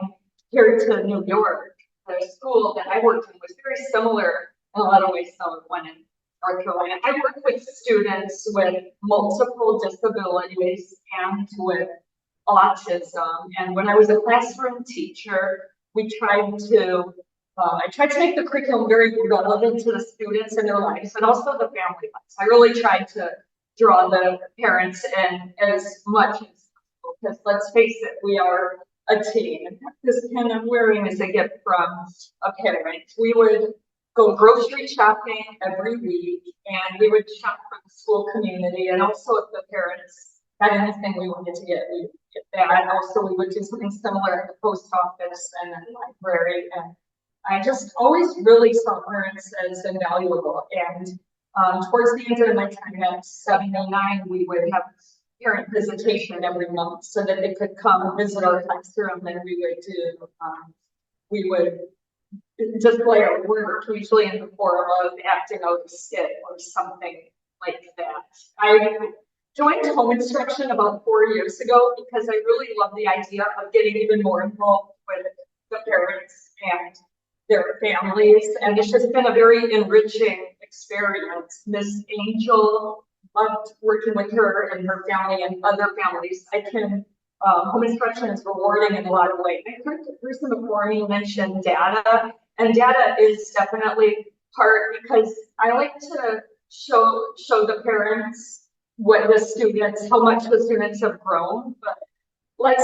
here to New York, the school that I worked in was very similar in a lot of ways to one in North Carolina. I worked with students with multiple disabilities and with autism. And when I was a classroom teacher, we tried to I tried to make the curriculum very relevant to the students and their lives, and also the family lives. I really tried to draw the parents in as much as possible, because let's face it, we are a team. This pen I'm wearing is a gift from a parent. We would go grocery shopping every week, and we would shop for the school community, and also if the parents had anything we wanted to get, we would get that. Also, we would do something similar at the post office and the library, and I just always really saw parents as invaluable. And towards the end of my time at 79, we would have parent visitation every month so that they could come visit our classroom, and we would display our work, usually in the form of acting out a skit or something like that. I joined home instruction about 4 years ago because I really love the idea of getting even more involved with the parents and their families, and it's just been a very enriching experience. Miss Angel loved working with her and her family and other families. Home inspection is rewarding in a lot of ways. I heard the person before me mention data, and data is definitely part because I like to show the parents how much the students have grown, but let's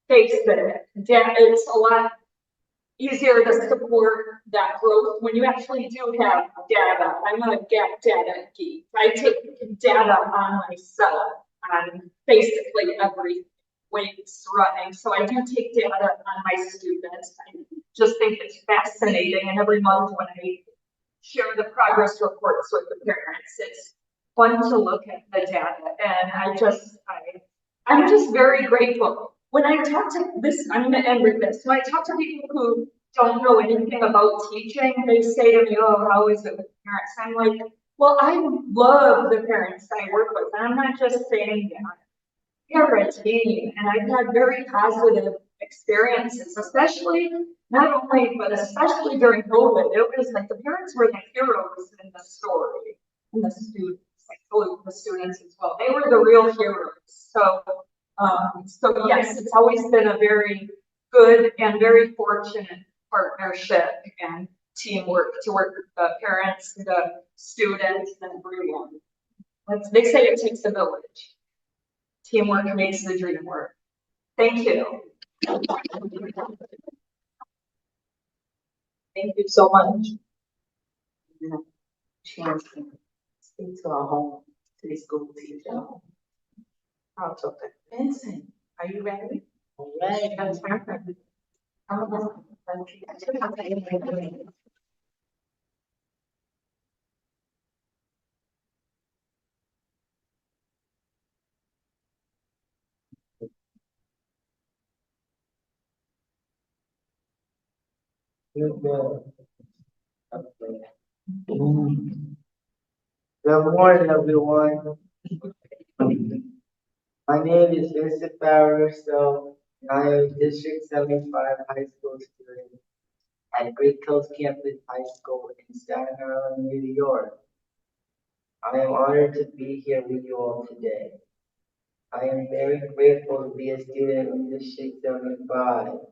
face it, it's a lot easier to support that growth when you actually do have data. I'm a data geek. I take data on myself on basically every way it's running. So I do take data on my students. I just think it's fascinating. And every month when I share the progress reports with the parents, it's fun to look at the data. And I'm just very grateful. When I talk to this, I'm gonna end with this. When I talk to people who don't know anything about teaching, they say to me, oh, how is it with parents? I'm like, well, I love the parents I work with. And I'm not just saying that. They're a team, and I've had very positive experiences, especially not only, but especially during COVID. It was like the parents were the heroes in the story, and the students, I salute the students as well. They were the real heroes. So yes, it's always been a very good and very fortunate partnership and teamwork to work with the parents, the students, and everyone. They say it takes a village. Teamwork makes the dream work. Thank you. Thank you so much. Chance to speak to our home city school teacher. I'll talk to Vincent. Are you ready? All right. That's perfect. Good morning, everyone. My name is Vincent Farrer, and I am a District 75 high school student at Great Coast Campus High School in Staten Island, New York. I am honored to be here with you all today. I am very grateful to be a student in District 75.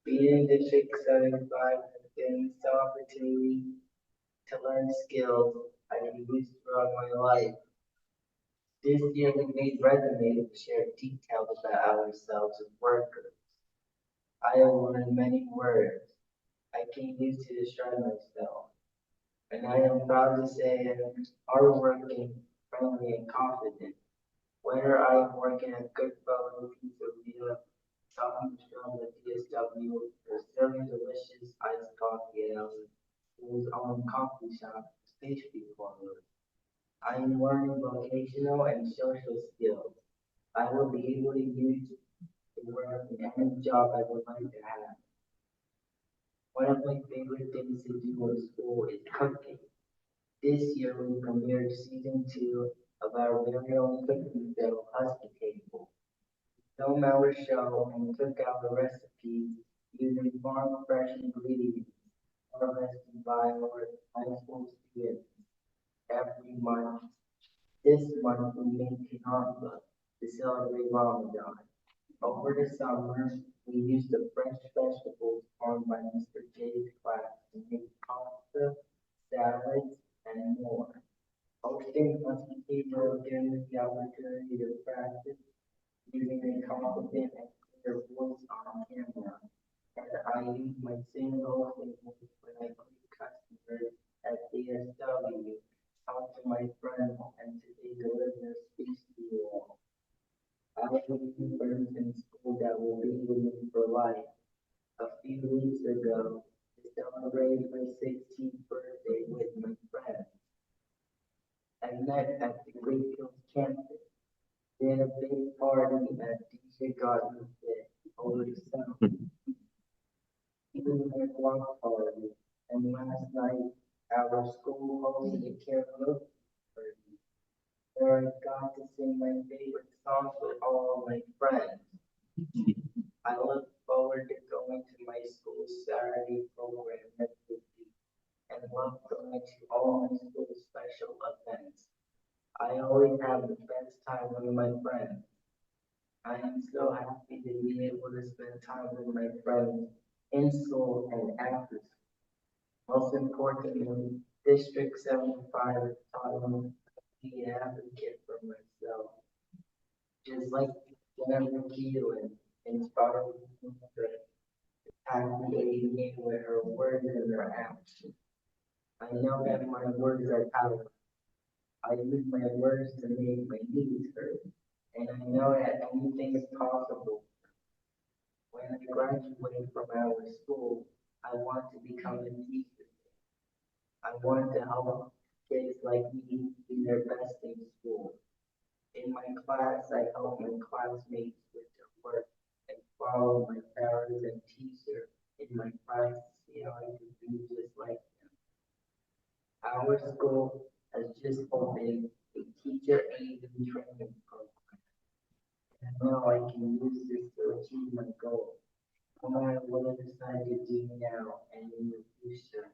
Being in District 75 has been this opportunity to learn skills I can use throughout my life. This year we made resumes to share details about ourselves as workers. I have learned many words I can use to describe myself. And I am proud to say I am hardworking, friendly, and confident. Whether I am working at Goodfellow Pizzeria, talking to friends at DSW, or serving delicious iced coffee at our school's own coffee shop, pastry parlor, I am learning vocational and social skills I will be able to use to work in any job I would like to have. One of my favorite things to do in school is cooking. This year we premiered season 2 of our very own cooking show, Husky Table. Film our show and cook our recipes using farm fresh ingredients harvested by our high school students every month. This month we made kinnamba to celebrate Ramadan. Over the summer, we used the fresh vegetables farmed by Mr. J's class to make pasta, salads, and more. Hosting Husky Table gives us the opportunity to practice using a confident and clear voice on camera. And I use my same voice when I greet customers at DSW, talk to my friends, and today deliver speech to you all. I have two friends in school that will be with me for life. A few weeks ago, I celebrated my 16th birthday with my friends. I met at the Great Coast campus. We had a big party at DJ Garden over the summer. Even a block party, and last night our school hosted a karaoke party where I got to sing my favorite songs with all of my friends. I look forward to going to my school's Saturday program next week and love going to all my school special events. I always have the best time with my friends. I am so happy to be able to spend time with my friends in school and after school. Most importantly, District 75 taught me to be an advocate for myself. Just like Jennifer Keelan inspired me to have the ADA with her words and her actions. I know that my words are powerful. I use my words to make my needs heard, and I know that anything is possible. When I graduate from our school, I want to become a teacher. I want to help kids like me do their best in school. In my class, I help my classmates with their work and follow my parents and teacher in my class to see how I can be just like them. Our school has just opened a teacher aid and training program. And now I can use this to achieve my goal. No matter what I decide to do now and in the future,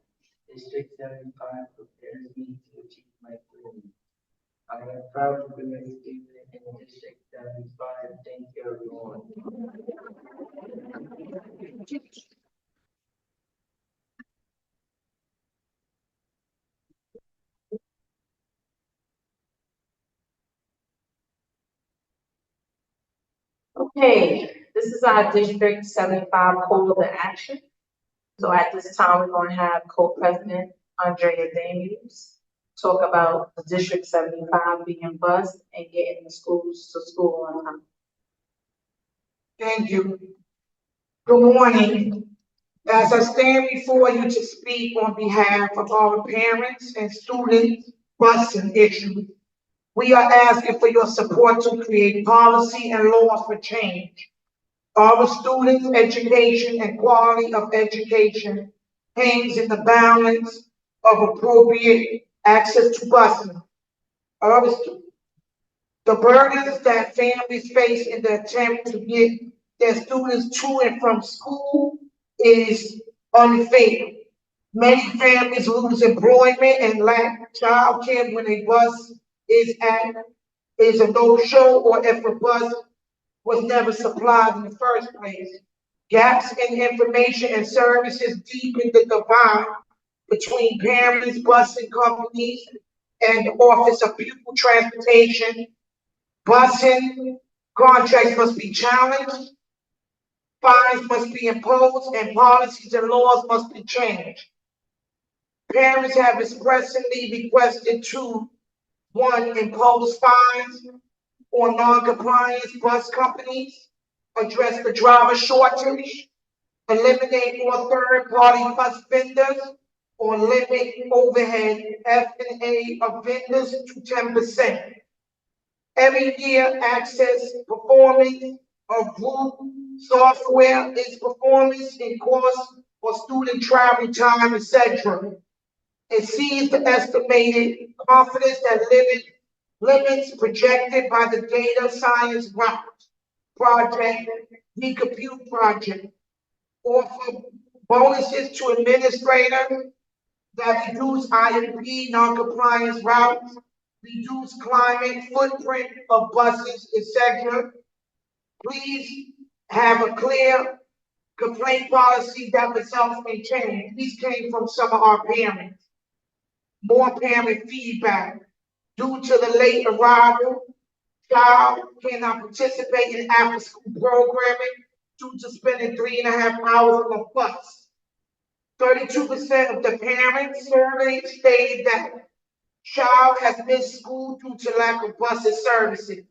District 75 prepares me to achieve my dreams. I am proud to be a student in District 75. Thank you, everyone. Okay, this is our District 75 call to action. So at this time, we're going to have Co-President Andrea Daniels talk about the District 75 being bused and getting the schools to school on time. Thank you. Good morning. As I stand before you to speak on behalf of our parents and students busing issue, we are asking for your support to create policy and laws for change. Our students' education and quality of education hangs in the balance of appropriate access to busing. Our stu- The burdens that families face in the attempt to get their students to and from school is unfair. Many families lose employment and lack childcare when a bus is a no-show, or if a bus was never supplied in the first place. Gaps in information and services deepen the divide between parents, busing companies, and the Office of Pupil Transportation. Busing contracts must be challenged, fines must be imposed, and policies and laws must be changed. Parents have expressly requested to, one, impose fines on non-compliance bus companies, address the driver shortage, eliminate all third-party bus vendors, or limit overhead F&A of vendors to 10%. Every year, access performance of group software is performance in cost for student travel time, etc. Exceeds the estimated confidence that limits projected by the data science project, the compute project, offer bonuses to administrators that reduce IMP non-compliance routes, reduce climate footprint of buses, etc. Please have a clear complaint policy that results in change. These came from some of our parents. More parent feedback. Due to the late arrival, child cannot participate in after-school programming due to spending 3.5 hours on a bus. 32% of the parents surveyed stated that child has missed school due to lack of buses services.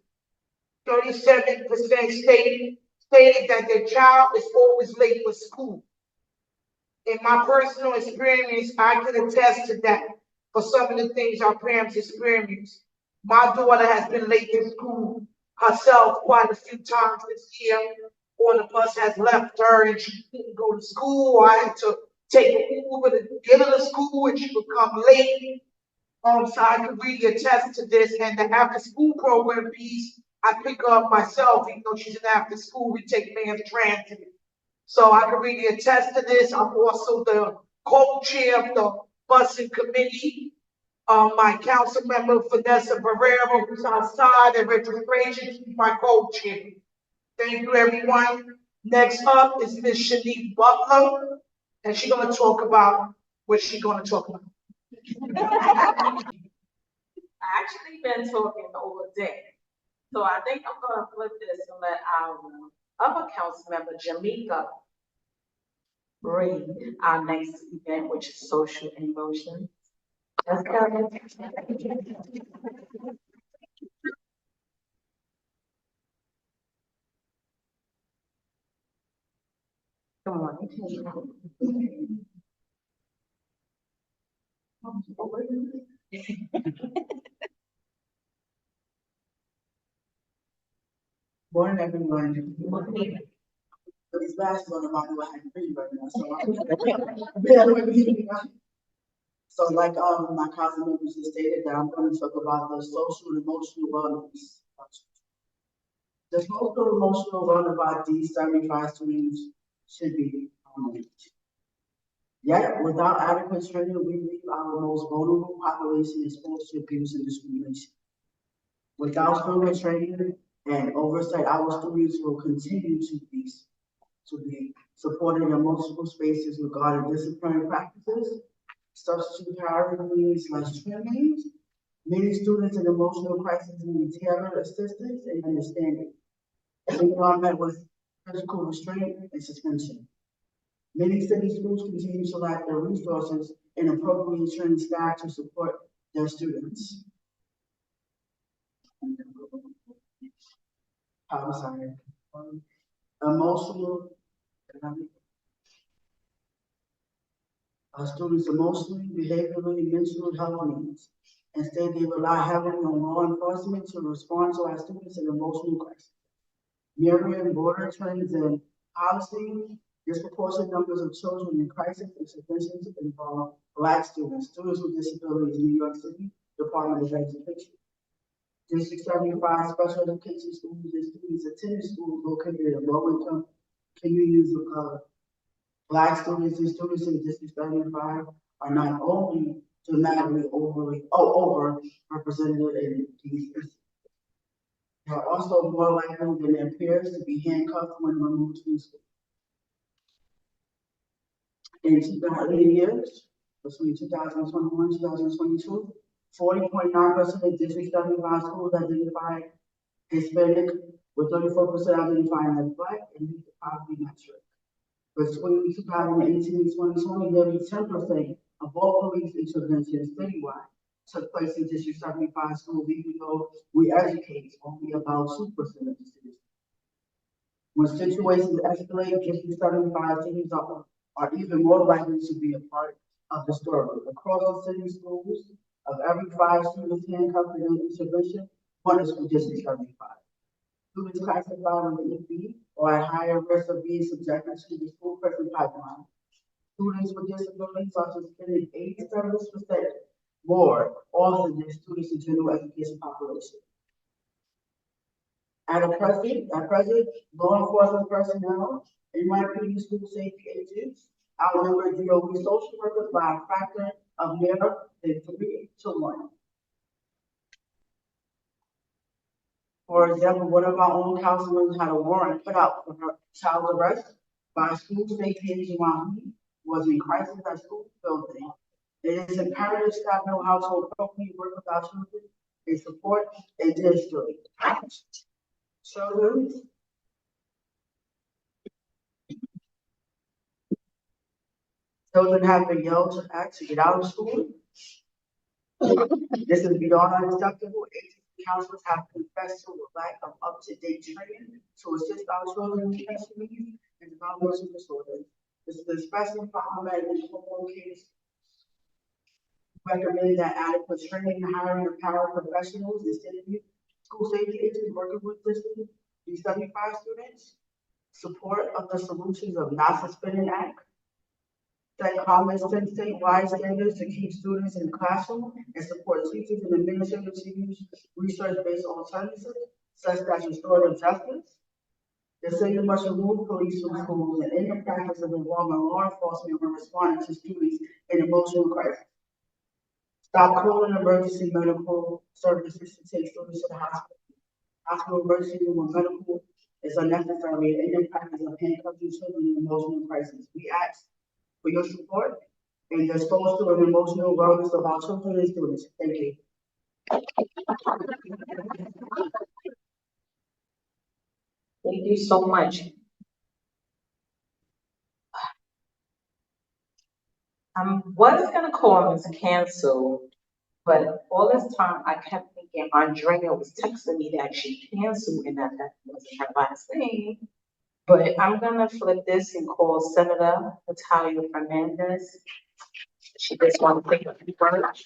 37% stated that their child is always late for school. In my personal experience, I can attest to that for some of the things our parents experience. My daughter has been late to school herself quite a few times this year, or the bus has left her and she couldn't go to school, or I had to take an Uber to get her to school and she would come late. So I can really attest to this, and the after-school program piece, I pick up myself, even though she's in after school, we take mass transit. So I can really attest to this. I'm also the co-chair of the busing committee. My council member Vanessa Barrera, who's outside at registration, she's my co-chair. Thank you, everyone. Next up is Ms. Shanique Butler, and she's gonna talk about what she's gonna talk about. I actually been talking all day. So I think I'm gonna flip this and let our other council member, Jamaica, read our next event, which is social emotion. Let's go. Good morning. Morning, everyone. But these last one about who I had to read right now, so bear with me. So like, my council members just stated that I'm going to talk about the social and emotional wellness. The social and emotional wellness of our D75 students should be prominent. Yet, without adequate training, we leave our most vulnerable population exposed to abuse and discrimination. Without student training and oversight, our students will continue to be supported in emotional spaces regarding disciplinary practices, substitute parenting/training. Many students in emotional crisis need tailored assistance and understanding. They are met with physical restraint and suspension. Many city schools continue to lack the resources and appropriately trained staff to support their students. I'm sorry. Emotional. Students' emotionally, behaviorally, mental health needs. Instead, they rely heavily on law enforcement to respond to our students in emotional crisis. Mirroring border trends and policy, disproportionate numbers of children in crisis interventions involve Black students, students with disabilities in New York City Department of Education. District 75 special education schools and students attending schools located in low-income communities of color. Black students and students in District 75 are not only dramatically overrepresented in these instances, they are also more likely than their peers to be handcuffed when removed from school. In 2008 years, between 2021 and 2022, 40.9% of District 75 schools identified Hispanic, with 34% identifying as Black and meet the poverty metric. Between 2018 and 2020, nearly 10% of all police interventions citywide took place in District 75 schools, even though we educate only about 2% of the students. When situations escalate, District 75 teams are even more likely to be a part of the story. Across the city schools, of every 5 students handcuffed in an intervention, 1 is from District 75. Students classified in the EB are at higher risk of being subjected to the school prison pipeline. Students with disabilities are spending 87% more often than students in general education population. At present, law enforcement personnel, NYPD school safety agents outnumber DOE social workers by a factor of near than 3 to 1. For example, one of our own councilors had a warrant put out for her child arrest by a school safety agent while he was in crisis at school building. It is imperative staff know how to appropriately work with our children and support and district. Children have been yelled to act to get out of school. This is beyond unacceptable. Agency counselors have confessed to a lack of up-to-date training to assist our children with special needs and developmental disorders. This is especially problematic in co-located schools. Recommend that adequate training and hiring of paraprofessionals instead of school safety agents working with District 75 students. Support of the solutions of not suspending act. Set common sense statewide standards to keep students in the classroom and support teachers and administrators to use research-based alternatives such as restorative justice. The city must remove police from schools and end the practice of involving law enforcement when responding to students in emotional crisis. Stop calling emergency medical services to take students to the hospital. Hospital emergency room when medical is unnecessary and impacting of handcuffing children in emotional crisis. We ask for your support and your social and emotional wellness of our children and students. Thank you. Thank you so much. Was gonna call Ms. Cancel, but all this time I kept thinking Andrea was texting me that she canceled and that wasn't her last name. But I'm gonna flip this and call Senator Natalia Fernandez. She just want to take a few words.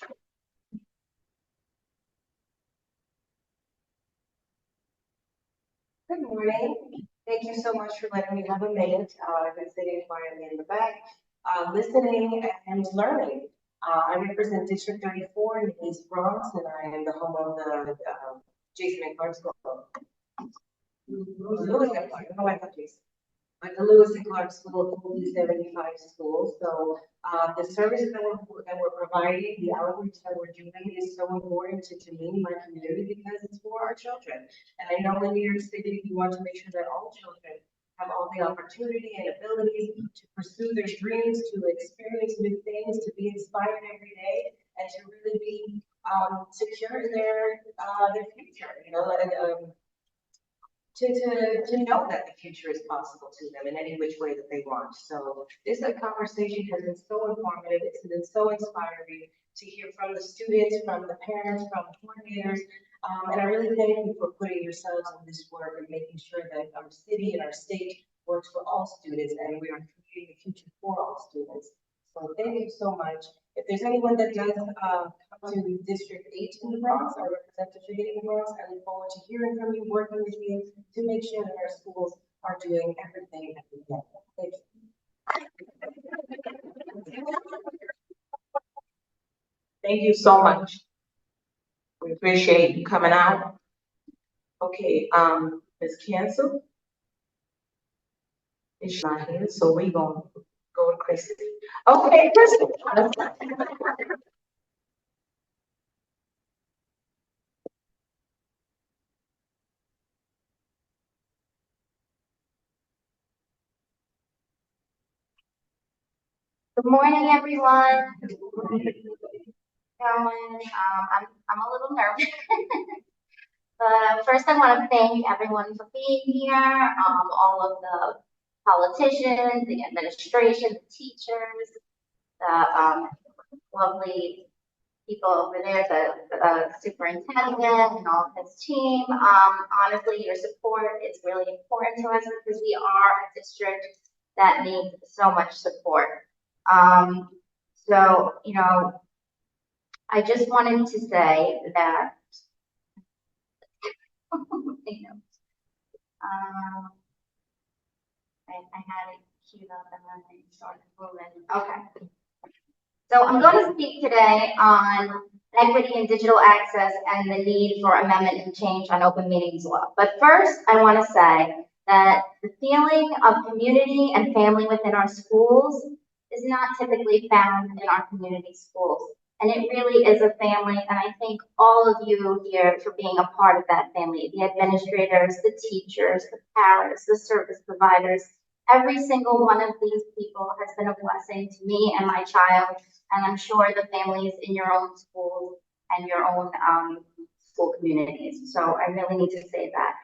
Good morning. Thank you so much for letting me have a minute. I've been sitting quietly in the back, listening and learning. I represent District 34 in the East Bronx, and I am the home of the Jason and Clark School. Lewis and Clark, no, I got Jason. But the Lewis and Clark School, 75 schools. So the services that we're providing, the outreach that we're doing is so important to me, my community, because it's for our children. And I know in New York City, we want to make sure that all children have all the opportunity and abilities to pursue their dreams, to experience new things, to be inspired every day, and to really be secure in their future. You know, and to know that the future is possible to them in any which way that they want. So this conversation has been so informative. It's been so inspiring to hear from the students, from the parents, from the coordinators. And I really thank you for putting yourselves in this work and making sure that our city and our state works for all students and we are creating a future for all students. So thank you so much. If there's anyone that does come to District 8 in the Bronx, I represent District 8 in the Bronx, I look forward to hearing from you, working with you to make sure that our schools are doing everything that we can. Thank you. Thank you so much. We appreciate you coming out. Okay, Ms. Cancel is not here, so we gonna go to Chrissy. Okay, Chrissy. Good morning, everyone. Carolyn, I'm a little nervous. But first I want to thank everyone for being here, all of the politicians, the administration, the teachers, the lovely people over there, the superintendent and all of his team. Honestly, your support is really important to us because we are a district that needs so much support. So, you know, I just wanted to say that, I had it queued up and then I started moving. Okay. So I'm going to speak today on equity and digital access and the need for amendment and change on open meetings law. But first, I want to say that the feeling of community and family within our schools is not typically found in our community schools. And it really is a family, and I thank all of you here for being a part of that family, the administrators, the teachers, the parents, the service providers. Every single one of these people has been a blessing to me and my child, and I'm sure the families in your own schools and your own school communities. So I really need to say that.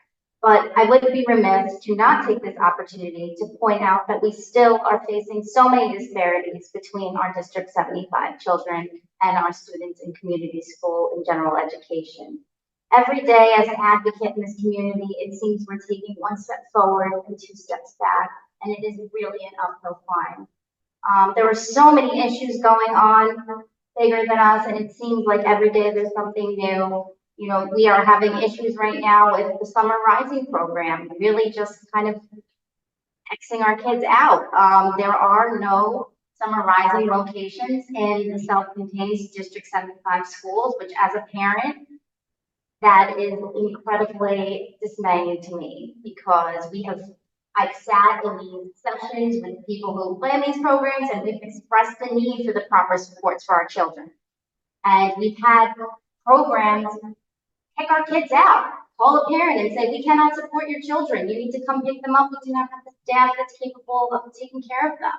But I would be remiss to not take this opportunity to point out that we still are facing so many disparities between our District 75 children and our students in community school and general education. Every day as an advocate in this community, it seems we're taking one step forward and two steps back, and it is really an uphill climb. There are so many issues going on bigger than us, and it seems like every day there's something new. You know, we are having issues right now with the Summer Rising program, really just kind of Xing our kids out. There are no Summer Rising locations in the self-contained District 75 schools, which as a parent, that is incredibly dismaying to me because I've sat in these sessions with people who plan these programs and we've expressed the need for the proper supports for our children. And we've had programs kick our kids out, call a parent and say, we cannot support your children. You need to come pick them up. We do not have the staff that's capable of taking care of them.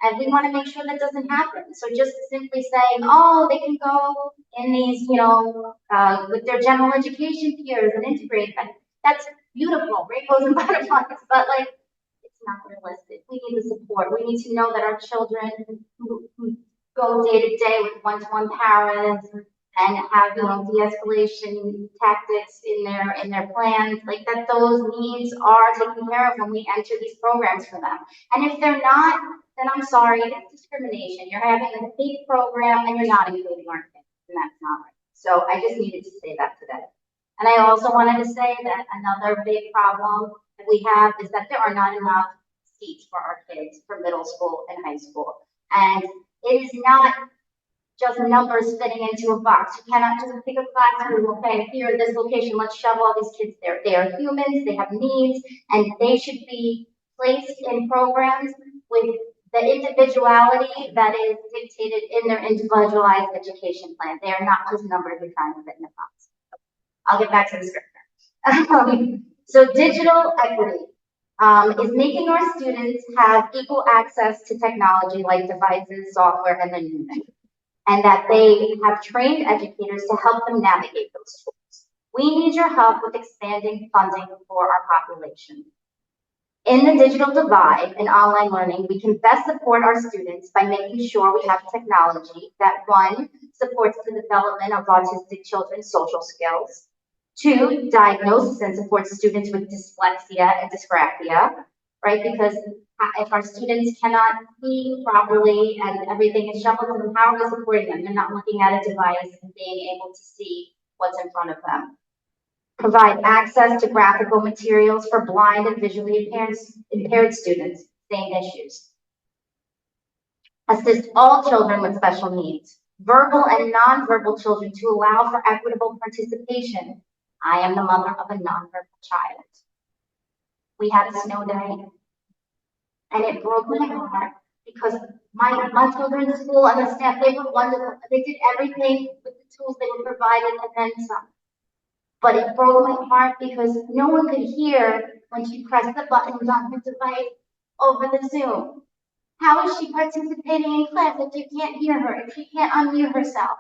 And we want to make sure that doesn't happen. So just simply saying, oh, they can go in these, with their general education peers and integrate, that's beautiful, rainbows and butterflies, but like, it's not realistic. We need the support. We need to know that our children who go day to day with one-to-one parents and have, de-escalation tactics in their plans, like that those needs are taken care of when we enter these programs for them. And if they're not, then I'm sorry, it's discrimination. You're having a big program and you're not including our kids, and that's not right. So I just needed to say that today. And I also wanted to say that another big problem that we have is that there are not enough seats for our kids for middle school and high school. And it is not just numbers fitting into a box. You cannot just pick a classroom, okay, here in this location, let's shove all these kids there. They are humans, they have needs, and they should be placed in programs with the individuality that is dictated in their individualized education plan. They are not just numbers you're trying to fit in a box. I'll get back to the scripture. So digital equity is making our students have equal access to technology like devices, software, and the internet, and that they have trained educators to help them navigate those tools. We need your help with expanding funding for our population. In the digital divide and online learning, we can best support our students by making sure we have technology that, one, supports the development of autistic children's social skills, two, diagnoses and supports students with dyslexia and dysgraphia, right? Because if our students cannot see properly and everything is shuffled to them, how are we supporting them? They're not looking at a device and being able to see what's in front of them. Provide access to graphical materials for blind and visually impaired students, same issues. Assist all children with special needs, verbal and nonverbal children to allow for equitable participation. I am the mother of a nonverbal child. We had a snow day, and it broke my heart because my children's school and the staff, they were wonderful. They did everything with the tools they were provided and then some. But it broke my heart because no one could hear when she pressed the buttons on her device over the Zoom. How is she participating in class if you can't hear her, if she can't unmute herself?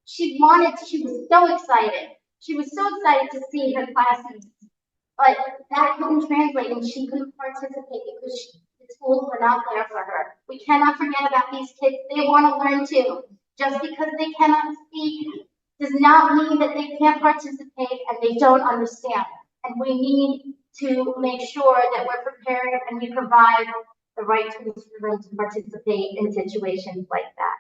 She was so excited. She was so excited to see her classmates. But that couldn't translate and she couldn't participate because the tools were not there for her. We cannot forget about these kids. They want to learn too. Just because they cannot speak does not mean that they can't participate and they don't understand. And we need to make sure that we're prepared and we provide the right tools for them to participate in situations like that.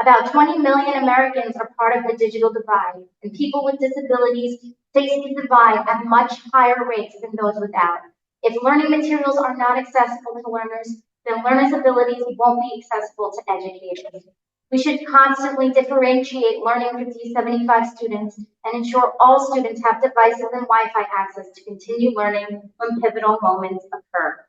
About 20 million Americans are part of the digital divide, and people with disabilities face the divide at much higher rates than those without. If learning materials are not accessible to learners, then learners' abilities won't be accessible to educators. We should constantly differentiate learning for D75 students and ensure all students have devices and Wi-Fi access to continue learning when pivotal moments occur.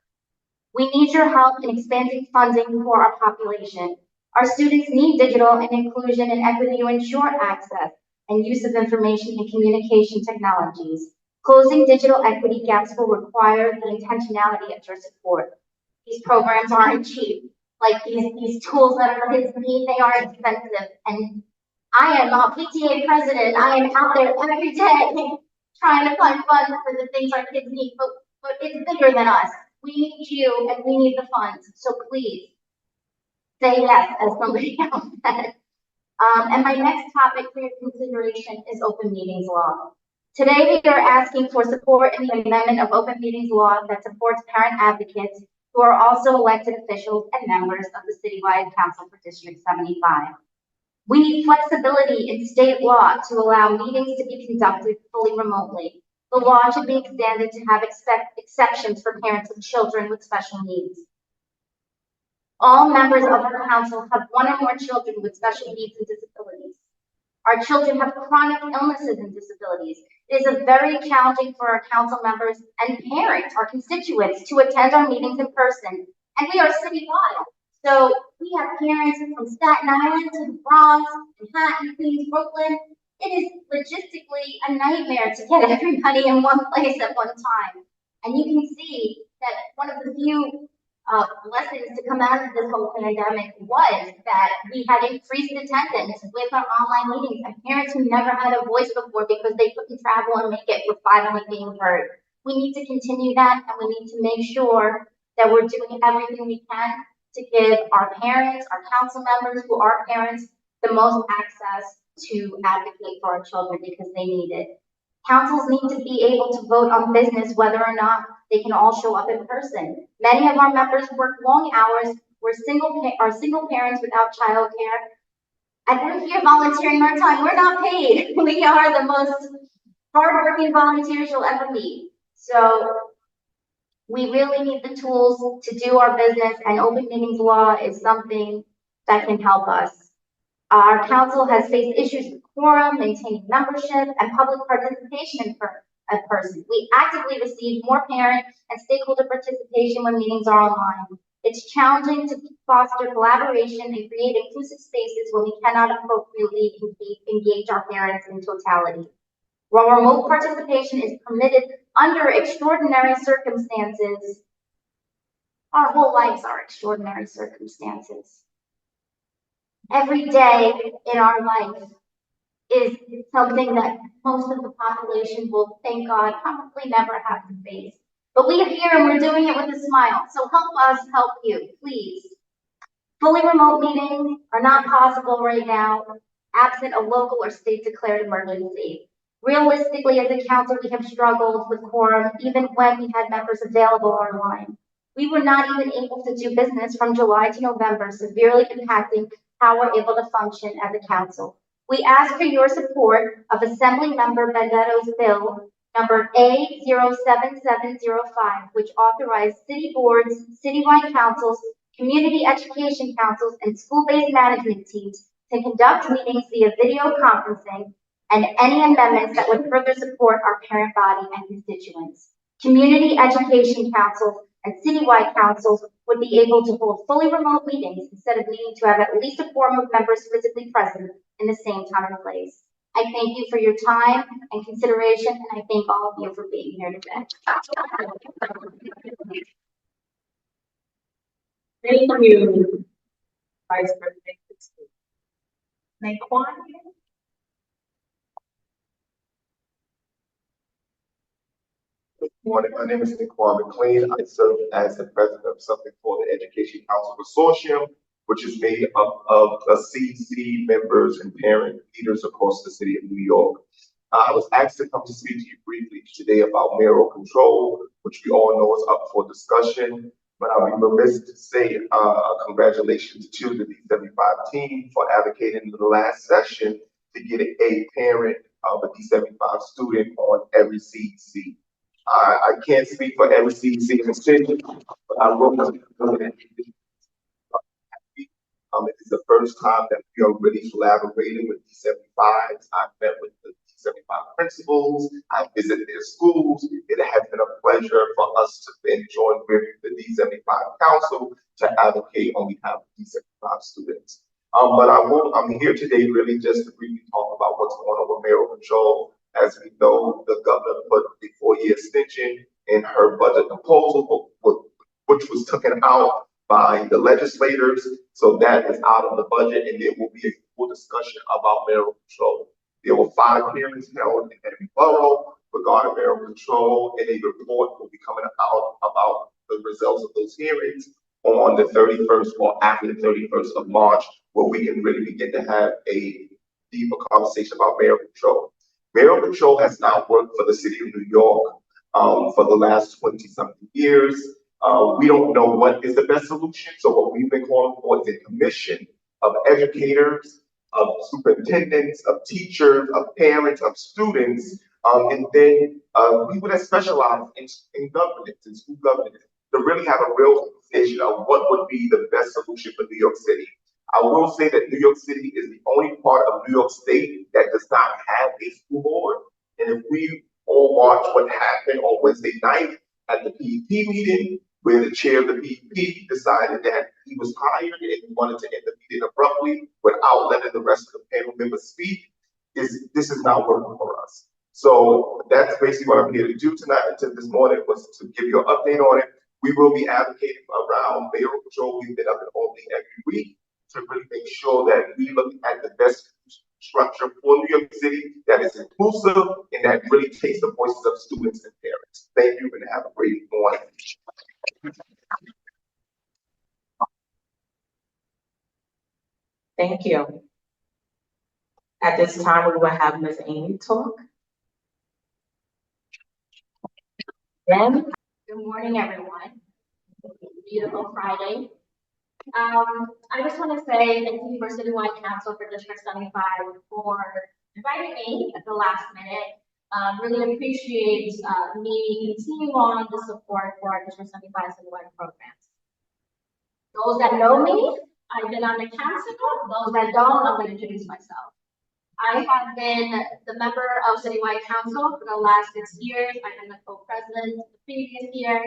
We need your help in expanding funding for our population. Our students need digital and inclusion and equity to ensure access and use of information and communication technologies. Closing digital equity gaps will require the intentionality of your support. These programs aren't cheap. Like these tools that our kids need, they are expensive. And I am not PTA president. I am out there every day trying to find funds for the things our kids need, but it's bigger than us. We need you and we need the funds. So please say yes, as somebody else said. And my next topic for your consideration is open meetings law. Today, we are asking for support in the amendment of open meetings law that supports parent advocates who are also elected officials and members of the citywide council for District 75. We need flexibility in state law to allow meetings to be conducted fully remotely. The law should be extended to have exceptions for parents of children with special needs. All members of the council have one or more children with special needs and disabilities. Our children have chronic illnesses and disabilities. It is very challenging for our council members and parents, our constituents, to attend our meetings in person. And we are citywide. So we have parents from Staten Island to the Bronx, Manhattan, Queens, Brooklyn. It is logistically a nightmare to get everybody in one place at one time. And you can see that one of the few blessings to come out of this whole pandemic was that we had increased attendance with our online meetings, and parents who never had a voice before because they couldn't travel and make it were finally being heard. We need to continue that, and we need to make sure that we're doing everything we can to give our parents, our council members who are parents, the most access to advocate for our children because they need it. Councils need to be able to vote on business whether or not they can all show up in person. Many of our members work long hours. We're single parents without childcare. And we're here volunteering our time. We're not paid. We are the most hardworking volunteers you'll ever meet. So we really need the tools to do our business, and open meetings law is something that can help us. Our council has faced issues with quorum, maintaining membership, and public participation in person. We actively receive more parent and stakeholder participation when meetings are online. It's challenging to foster collaboration and create inclusive spaces when we cannot appropriately engage our parents in totality. While remote participation is permitted under extraordinary circumstances, our whole lives are extraordinary circumstances. Every day in our life is something that most of the population will, thank God, probably never have to face. But we are here and we're doing it with a smile. So help us help you, please. Fully remote meetings are not possible right now, absent a local or state declared emergency. Realistically, as a council, we have struggled with quorum even when we had members available online. We were not even able to do business from July to November, severely impacting how we're able to function as a council. We ask for your support of Assembly Member Benedetto's bill number A07705, which authorized city boards, citywide councils, community education councils, and school-based management teams to conduct meetings via video conferencing, and any amendments that would further support our parent body and constituents. Community education councils and citywide councils would be able to hold fully remote meetings instead of needing to have at least a quorum of members physically present in the same time and place. I thank you for your time and consideration, and I thank all of you for being here today. Thank you, Vice President. Naquan? Good morning. My name is Naquan McLean. I serve as the president of something called the Education Council Consortium, which is made up of CC members and parent leaders across the city of New York. I was asked to come to speak to you briefly today about mayoral control, which we all know is up for discussion. But I'll be remiss to say congratulations to the D75 team for advocating in the last session to get a parent of a D75 student on every CEC. I can't speak for every CEC in the city, but I will know that it is the first time that we are really collaborating with D75s. I've met with the D75 principals. I visited their schools. It has been a pleasure for us to then join with the D75 Council to advocate on behalf of D75 students. But I'm here today really just to briefly talk about what's going on with mayoral control. As we know, the governor put the 4-year extension in her budget proposal, which was taken out by the legislators. So that is out of the budget, and there will be a full discussion about mayoral control. There were 5 hearings held in every borough regarding mayoral control, and a report will be coming out about the results of those hearings on the 31st or after the 31st of March, where we can really begin to have a deeper conversation about mayoral control. Mayoral control has now worked for the city of New York for the last 20-something years. We don't know what is the best solution. So what we've been calling for is a commission of educators, of superintendents, of teachers, of parents, of students, and then people that specialize in governance, in school governance, to really have a real conversation of what would be the best solution for New York City. I will say that New York City is the only part of New York State that does not have a school board. And if we all watch what happened on Wednesday night at the PEP meeting, where the chair of the BP decided that he was hired and he wanted to end the meeting abruptly without letting the rest of the panel members speak. This is not working for us. So that's basically what I'm here to do tonight, this morning, was to give you an update on it. We will be advocating around mayoral control. We've been up in Albany every week to really make sure that we look at the best structure for New York City that is inclusive and that really takes the voices of students and parents. Thank you and have a great morning. Thank you. At this time, we will have Ms. Amy talk. Then, Good morning, everyone. Beautiful Friday. I just want to say thank you for Citywide Council for District 75 for inviting me at the last minute. Really appreciate me continuing on the support for our District 75 Citywide programs. Those that know me, I've been on the council. Those that don't, I'm going to introduce myself. I have been the member of Citywide Council for the last 6 years. I've been the co-president the previous year.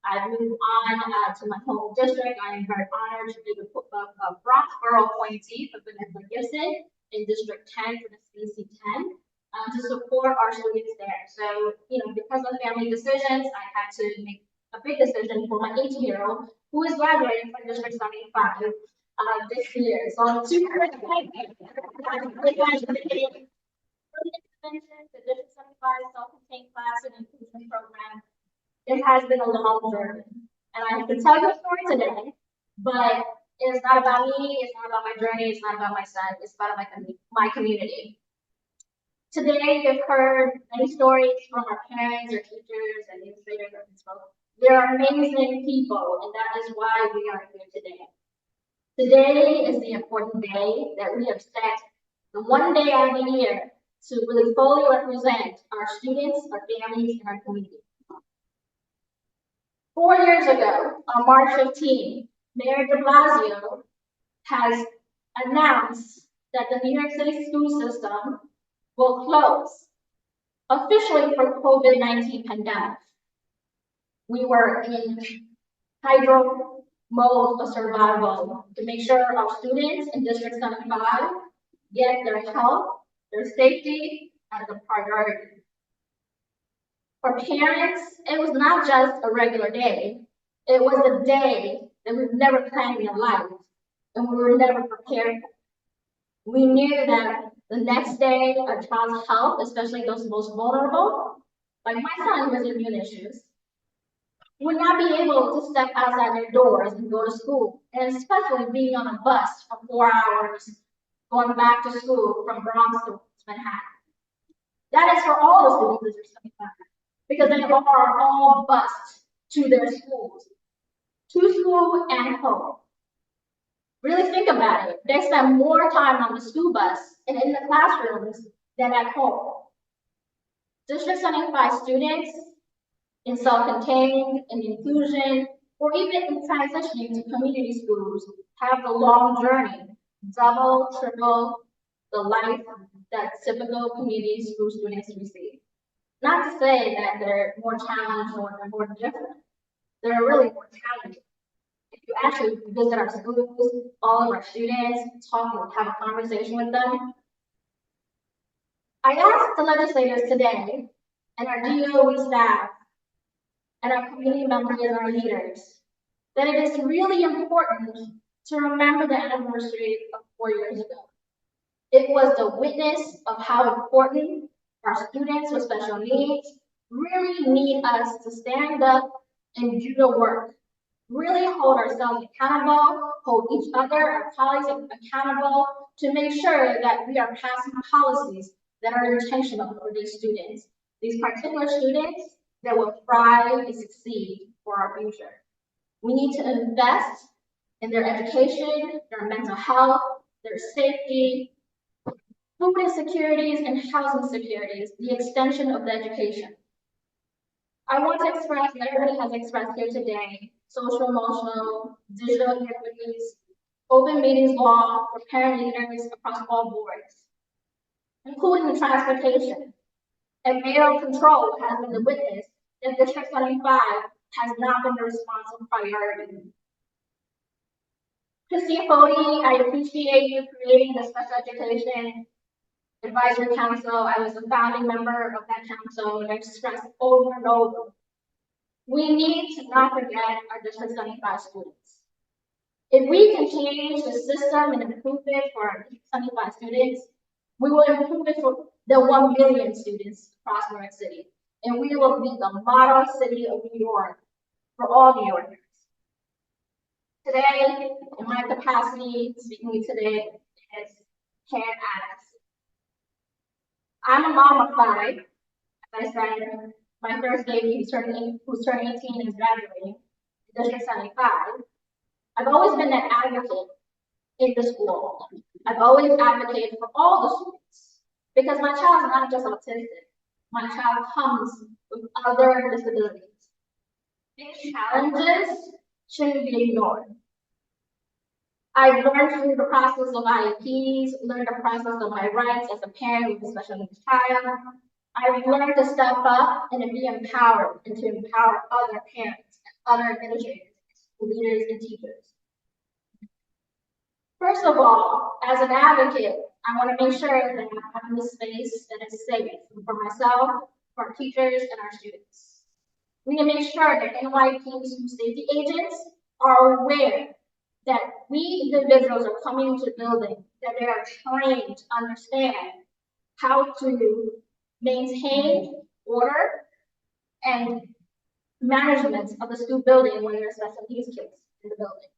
I've moved on to my home district. I am very honored to be the Bronxboro appointee for Vanessa Gibson in District 10 for the CC 10 to support our students there. So, because of family decisions, I had to make a big decision for my 18-year-old who is graduating from District 75 this year. So I'm super excited. The District 75 self-contained class and inclusion program. It has been a long journey, and I can tell you a story today, but it's not about me, it's not about my journey, it's not about my son, it's about my community. Today, you've heard many stories from our parents, our teachers, administrators, our principals. They're amazing people, and that is why we are here today. Today is the important day that we have set, the one day out of the year, to really fully represent our students, our families, and our community. 4 years ago, on March 15, Mayor de Blasio has announced that the New York City school system will close officially for COVID-19 pandemic. We were in hydro mode of survival to make sure our students in District 75 get their health, their safety as a priority. For parents, it was not just a regular day. It was a day that we've never planned in our life, and we were never prepared for. We knew that the next day, our child's health, especially those most vulnerable, like my son who has immune issues, would not be able to step outside their doors and go to school, and especially being on a bus for 4 hours, going back to school from Bronx to Manhattan. That is for all the students in District 75. Because they are all bused to their schools, to school and home. Really think about it. They spend more time on the school bus and in the classrooms than at home. District 75 students in self-contained, in inclusion, or even in transitioning to community schools have the long journey, double, triple the life that typical community school students receive. Not to say that they're more challenged or they're more different. They're really more talented. If you actually visit our schools, all of our students, talk and have a conversation with them. I asked the legislators today, and our DOE staff, and our community members and our leaders, that it is really important to remember the anniversary of 4 years ago. It was the witness of how important our students with special needs really need us to stand up and do the work. Really hold ourselves accountable, hold each other, our colleagues accountable to make sure that we are passing policies that are intentional for these students, these particular students that will thrive and succeed for our future. We need to invest in their education, their mental health, their safety, food insecurities and housing securities, the extension of the education. I want to express, and everybody has expressed here today, social, emotional, digital inequities, open meetings law for parent leaders across all boards, including transportation. And mayoral control has been the witness that District 75 has not been the responsible priority. Christine Fody, I appreciate you creating the Special Education Advisory Council. I was a founding member of that council, and I've stressed over and over. We need to not forget our District 75 students. If we can change the system and improve it for our 75 students, we will improve it for the 1 million students across New York City. And we will be the model city of New York for all New Yorkers. Today, in my capacity, speaking today is Karen Adams. I'm a mom of 5. As I said, my first baby who's turning 18 is graduating in District 75. I've always been an advocate in the school. I've always advocated for all the students because my child is not just autistic. My child comes with other disabilities. These challenges shouldn't be ignored. I've learned through the process of IEPs, learned the process of my rights as a parent with a special needs child. I've learned to step up and to be empowered and to empower other parents and other administrators, leaders, and teachers. First of all, as an advocate, I want to make sure that I'm in a space that is safe for myself, for our teachers, and our students. We need to make sure that NYPD school safety agents are aware that we individuals are coming into the building, that they are trained to understand how to maintain order and management of the school building when there are special needs kids in the building.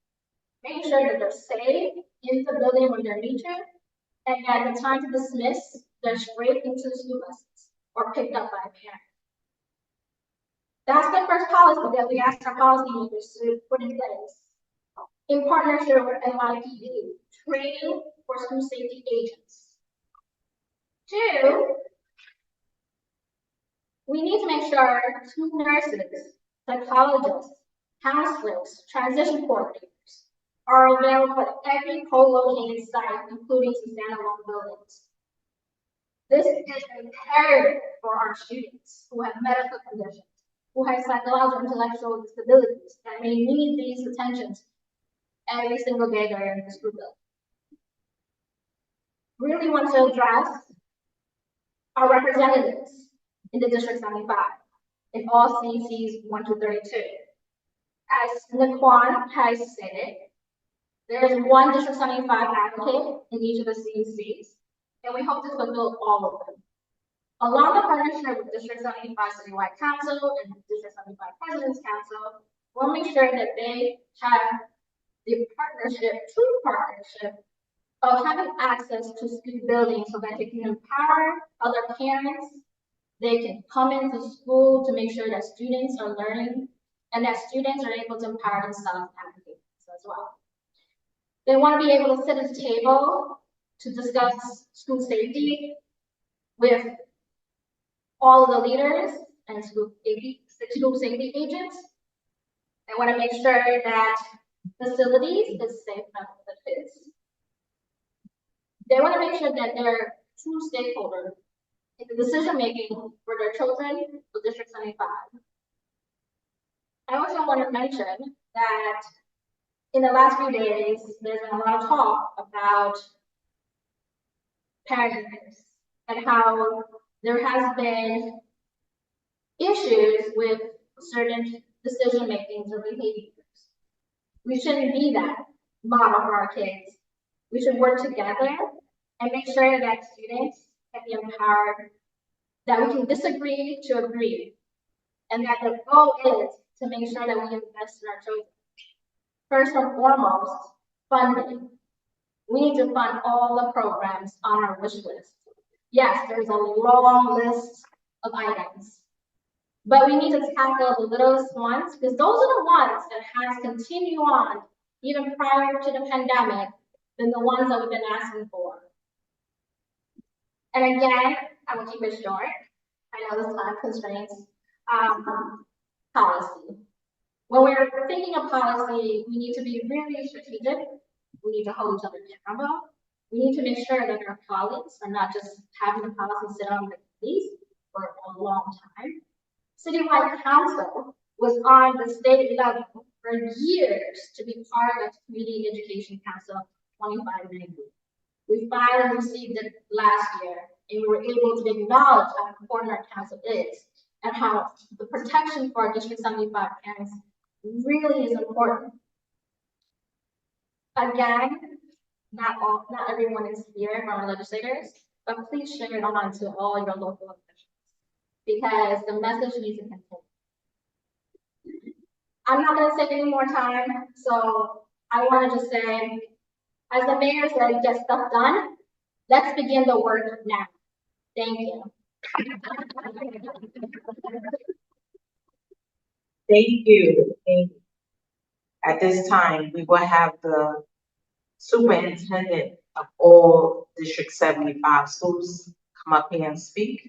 Making sure that they're safe in the building when they're needed, and at the time to dismiss, they're straight into the school buses or picked up by a parent. That's the first policy that we asked our policymakers to put in place. In partnership with NYPD, training for school safety agents. 2, we need to make sure school nurses, psychologists, counselors, transition coordinators are available at every co-located site, including some standalone buildings. This is imperative for our students who have medical conditions, who have psychological and intellectual disabilities that may need these attentions every single day they're in the school building. Really want to address our representatives in the District 75 in all CCs 1 to 32. As Naquan has stated, there is one District 75 advocate in each of the CCs, and we hope to fulfill all of them. Along the partnership with District 75 Citywide Council and District 75 President's Council, we'll make sure that they have the true partnership of having access to school buildings so that they can empower other parents. They can come into school to make sure that students are learning and that students are able to empower themselves and advocate as well. They want to be able to sit at the table to discuss school safety with all of the leaders and school safety agents. They want to make sure that facilities is safe enough for the kids. They want to make sure that they're true stakeholders in the decision making for their children for District 75. I also want to mention that in the last few days, there's been a lot of talk about parents and how there has been issues with certain decision makings or behaviors. We shouldn't be that model for our kids. We should work together and make sure that students can be empowered, that we can disagree to agree, and that the goal is to make sure that we invest in our children. First and foremost, funding. We need to fund all the programs on our wish list. Yes, there's a long list of items, but we need to tackle the littlest ones because those are the ones that has continued on even prior to the pandemic than the ones that we've been asking for. And again, I will keep it short. I know there's time constraints. Policy. When we're thinking of policy, we need to be really strategic. We need to hold each other accountable. We need to make sure that our colleagues are not just having the policy sit on the committees for a long time. Citywide Council was on the state level for years to be part of Community Education Council 2590. We finally received it last year, and we were able to acknowledge how important our council is and how the protection for our District 75 parents really is important. Again, not everyone is here from our legislators, but please share it on to all your local officials because the message needs to continue. I'm not going to take any more time, so I want to just say, as the mayor said, get stuff done. Let's begin the work now. Thank you. Thank you. Thank you. At this time, we will have the superintendent of all District 75 schools come up here and speak.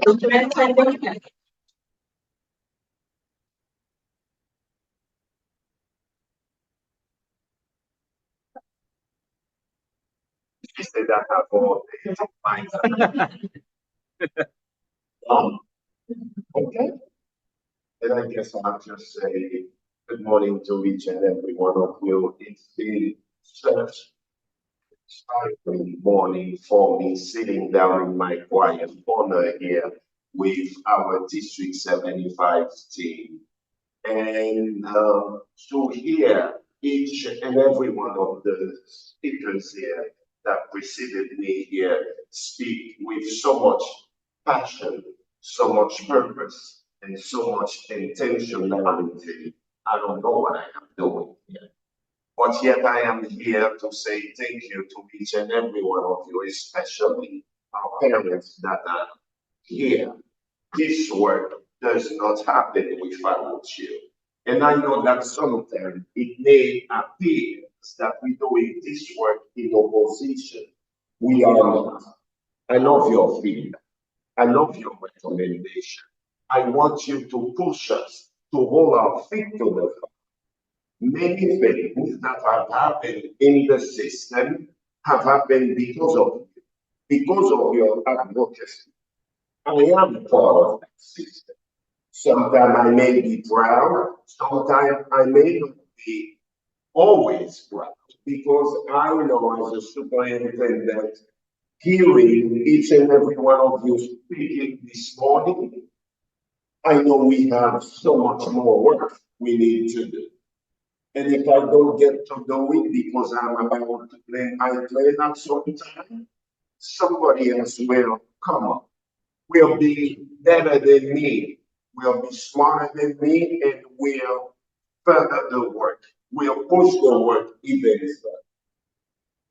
Superintendent. She said that have all day. Fine. Okay. And I guess I'll just say good morning to each and every one of you. It's been such inspiring morning for me sitting down in my quiet corner here with our District 75 team. And to hear each and every one of the speakers here that preceded me here speak with so much passion, so much purpose, and so much intentionality. I don't know what I am doing here. But yet I am here to say thank you to each and every one of you, especially our parents that are here. This work does not happen without you. And I know that sometimes it may appear that we're doing this work in opposition. We are not. I love your feedback. I love your recommendation. I want you to push us to hold our feet to the fire. Many things that have happened in the system have happened because of your advocacy. I am part of that system. Sometimes I may be proud, sometimes I may not be always proud, because I know as a superintendent, hearing each and every one of you speaking this morning, I know we have so much more work we need to do. And if I don't get to do it because I'm about to play my play at some time, somebody else will come up, will be better than me, will be smarter than me, and will further the work, will push the work even further.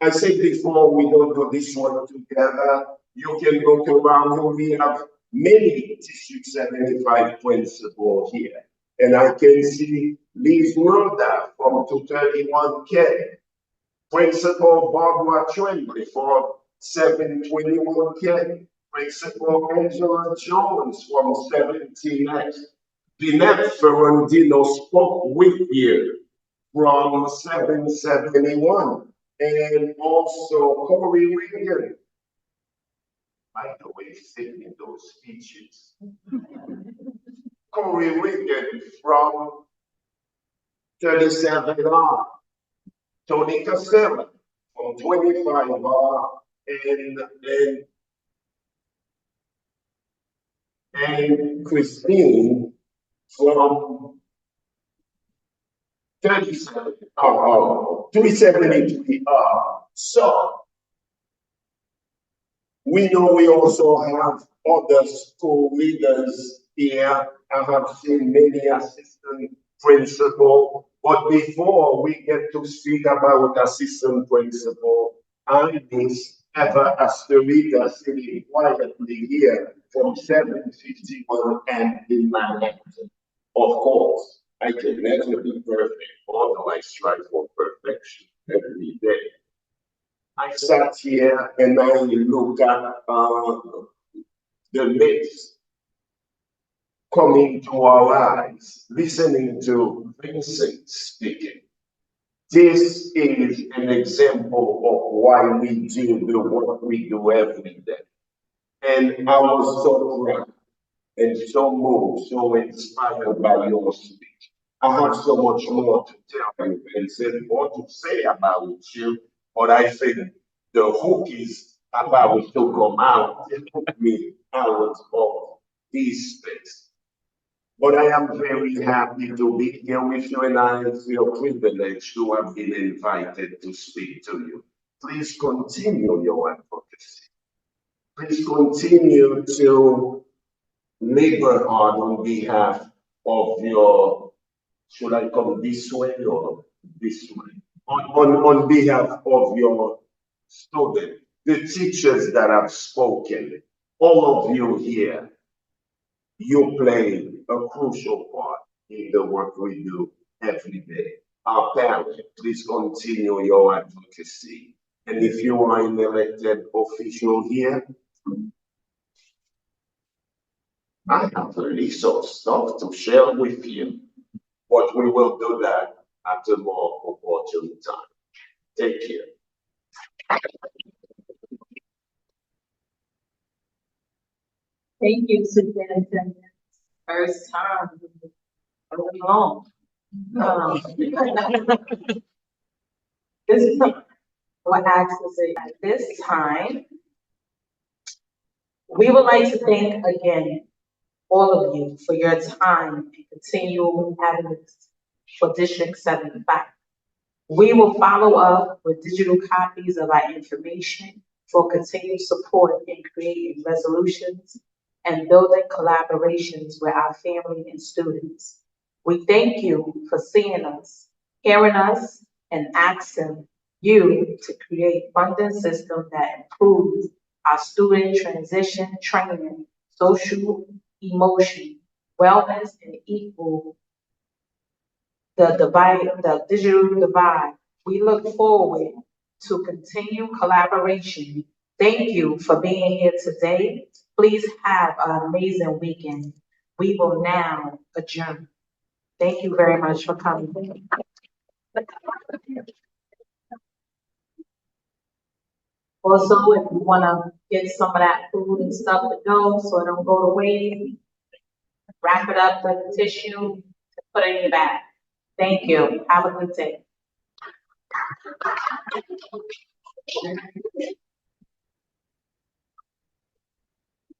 I said before, we don't do this work together. You can look around you, we have many District 75 principals here. And I can see Liz Rhoda from 231K, Principal Barbara Tremblay for 721K, Principal Angela Jones from 17X, Lynette Ferrandino spoke with you from 771, and also Corey Regan. By the way, singing those speeches. Corey Regan from 37R, Tony Casella from 25R, and Christine from 373R. So we know we also have other school leaders here. I have seen many assistant principal, but before we get to speak about assistant principal, I miss Eva Asterita sitting quietly here from 751 and in Manhattan. Of course, I can never be perfect, although I strive for perfection every day. I sat here and I look at the lips coming to our eyes, listening to Vincent speaking. This is an example of why we do the work we do every day. And I was so proud and so moved, so inspired by your speech. I have so much more to tell you and say more to say about you, but I think the hook is about to come out and hook me out of this space. But I am very happy to be here with you, and I feel privileged to have been invited to speak to you. Please continue your advocacy. Please continue to labor hard on behalf of your, should I come this way or this way? On behalf of your students, the teachers that have spoken, all of you here, you play a crucial part in the work we do every day. Our parents, please continue your advocacy. And if you are an elected official here, I have a list of stuff to share with you, but we will do that at a more opportune time. Take care. Thank you, Superintendent. First time. Moving on. This is what asks us at this time. We would like to thank again all of you for your time and continual advocacy for District 75. We will follow up with digital copies of our information for continued support in creating resolutions and building collaborations with our family and students. We thank you for seeing us, hearing us, and asking you to create funding system that improves our student transition training, social, emotion, wellness, and equal the digital divide. We look forward to continue collaboration. Thank you for being here today. Please have an amazing weekend. We will now adjourn. Thank you very much for coming. Also, if you wanna get some of that food and stuff to go, so it don't go to waste, wrap it up with a tissue, put it in your bag. Thank you. Have a good day.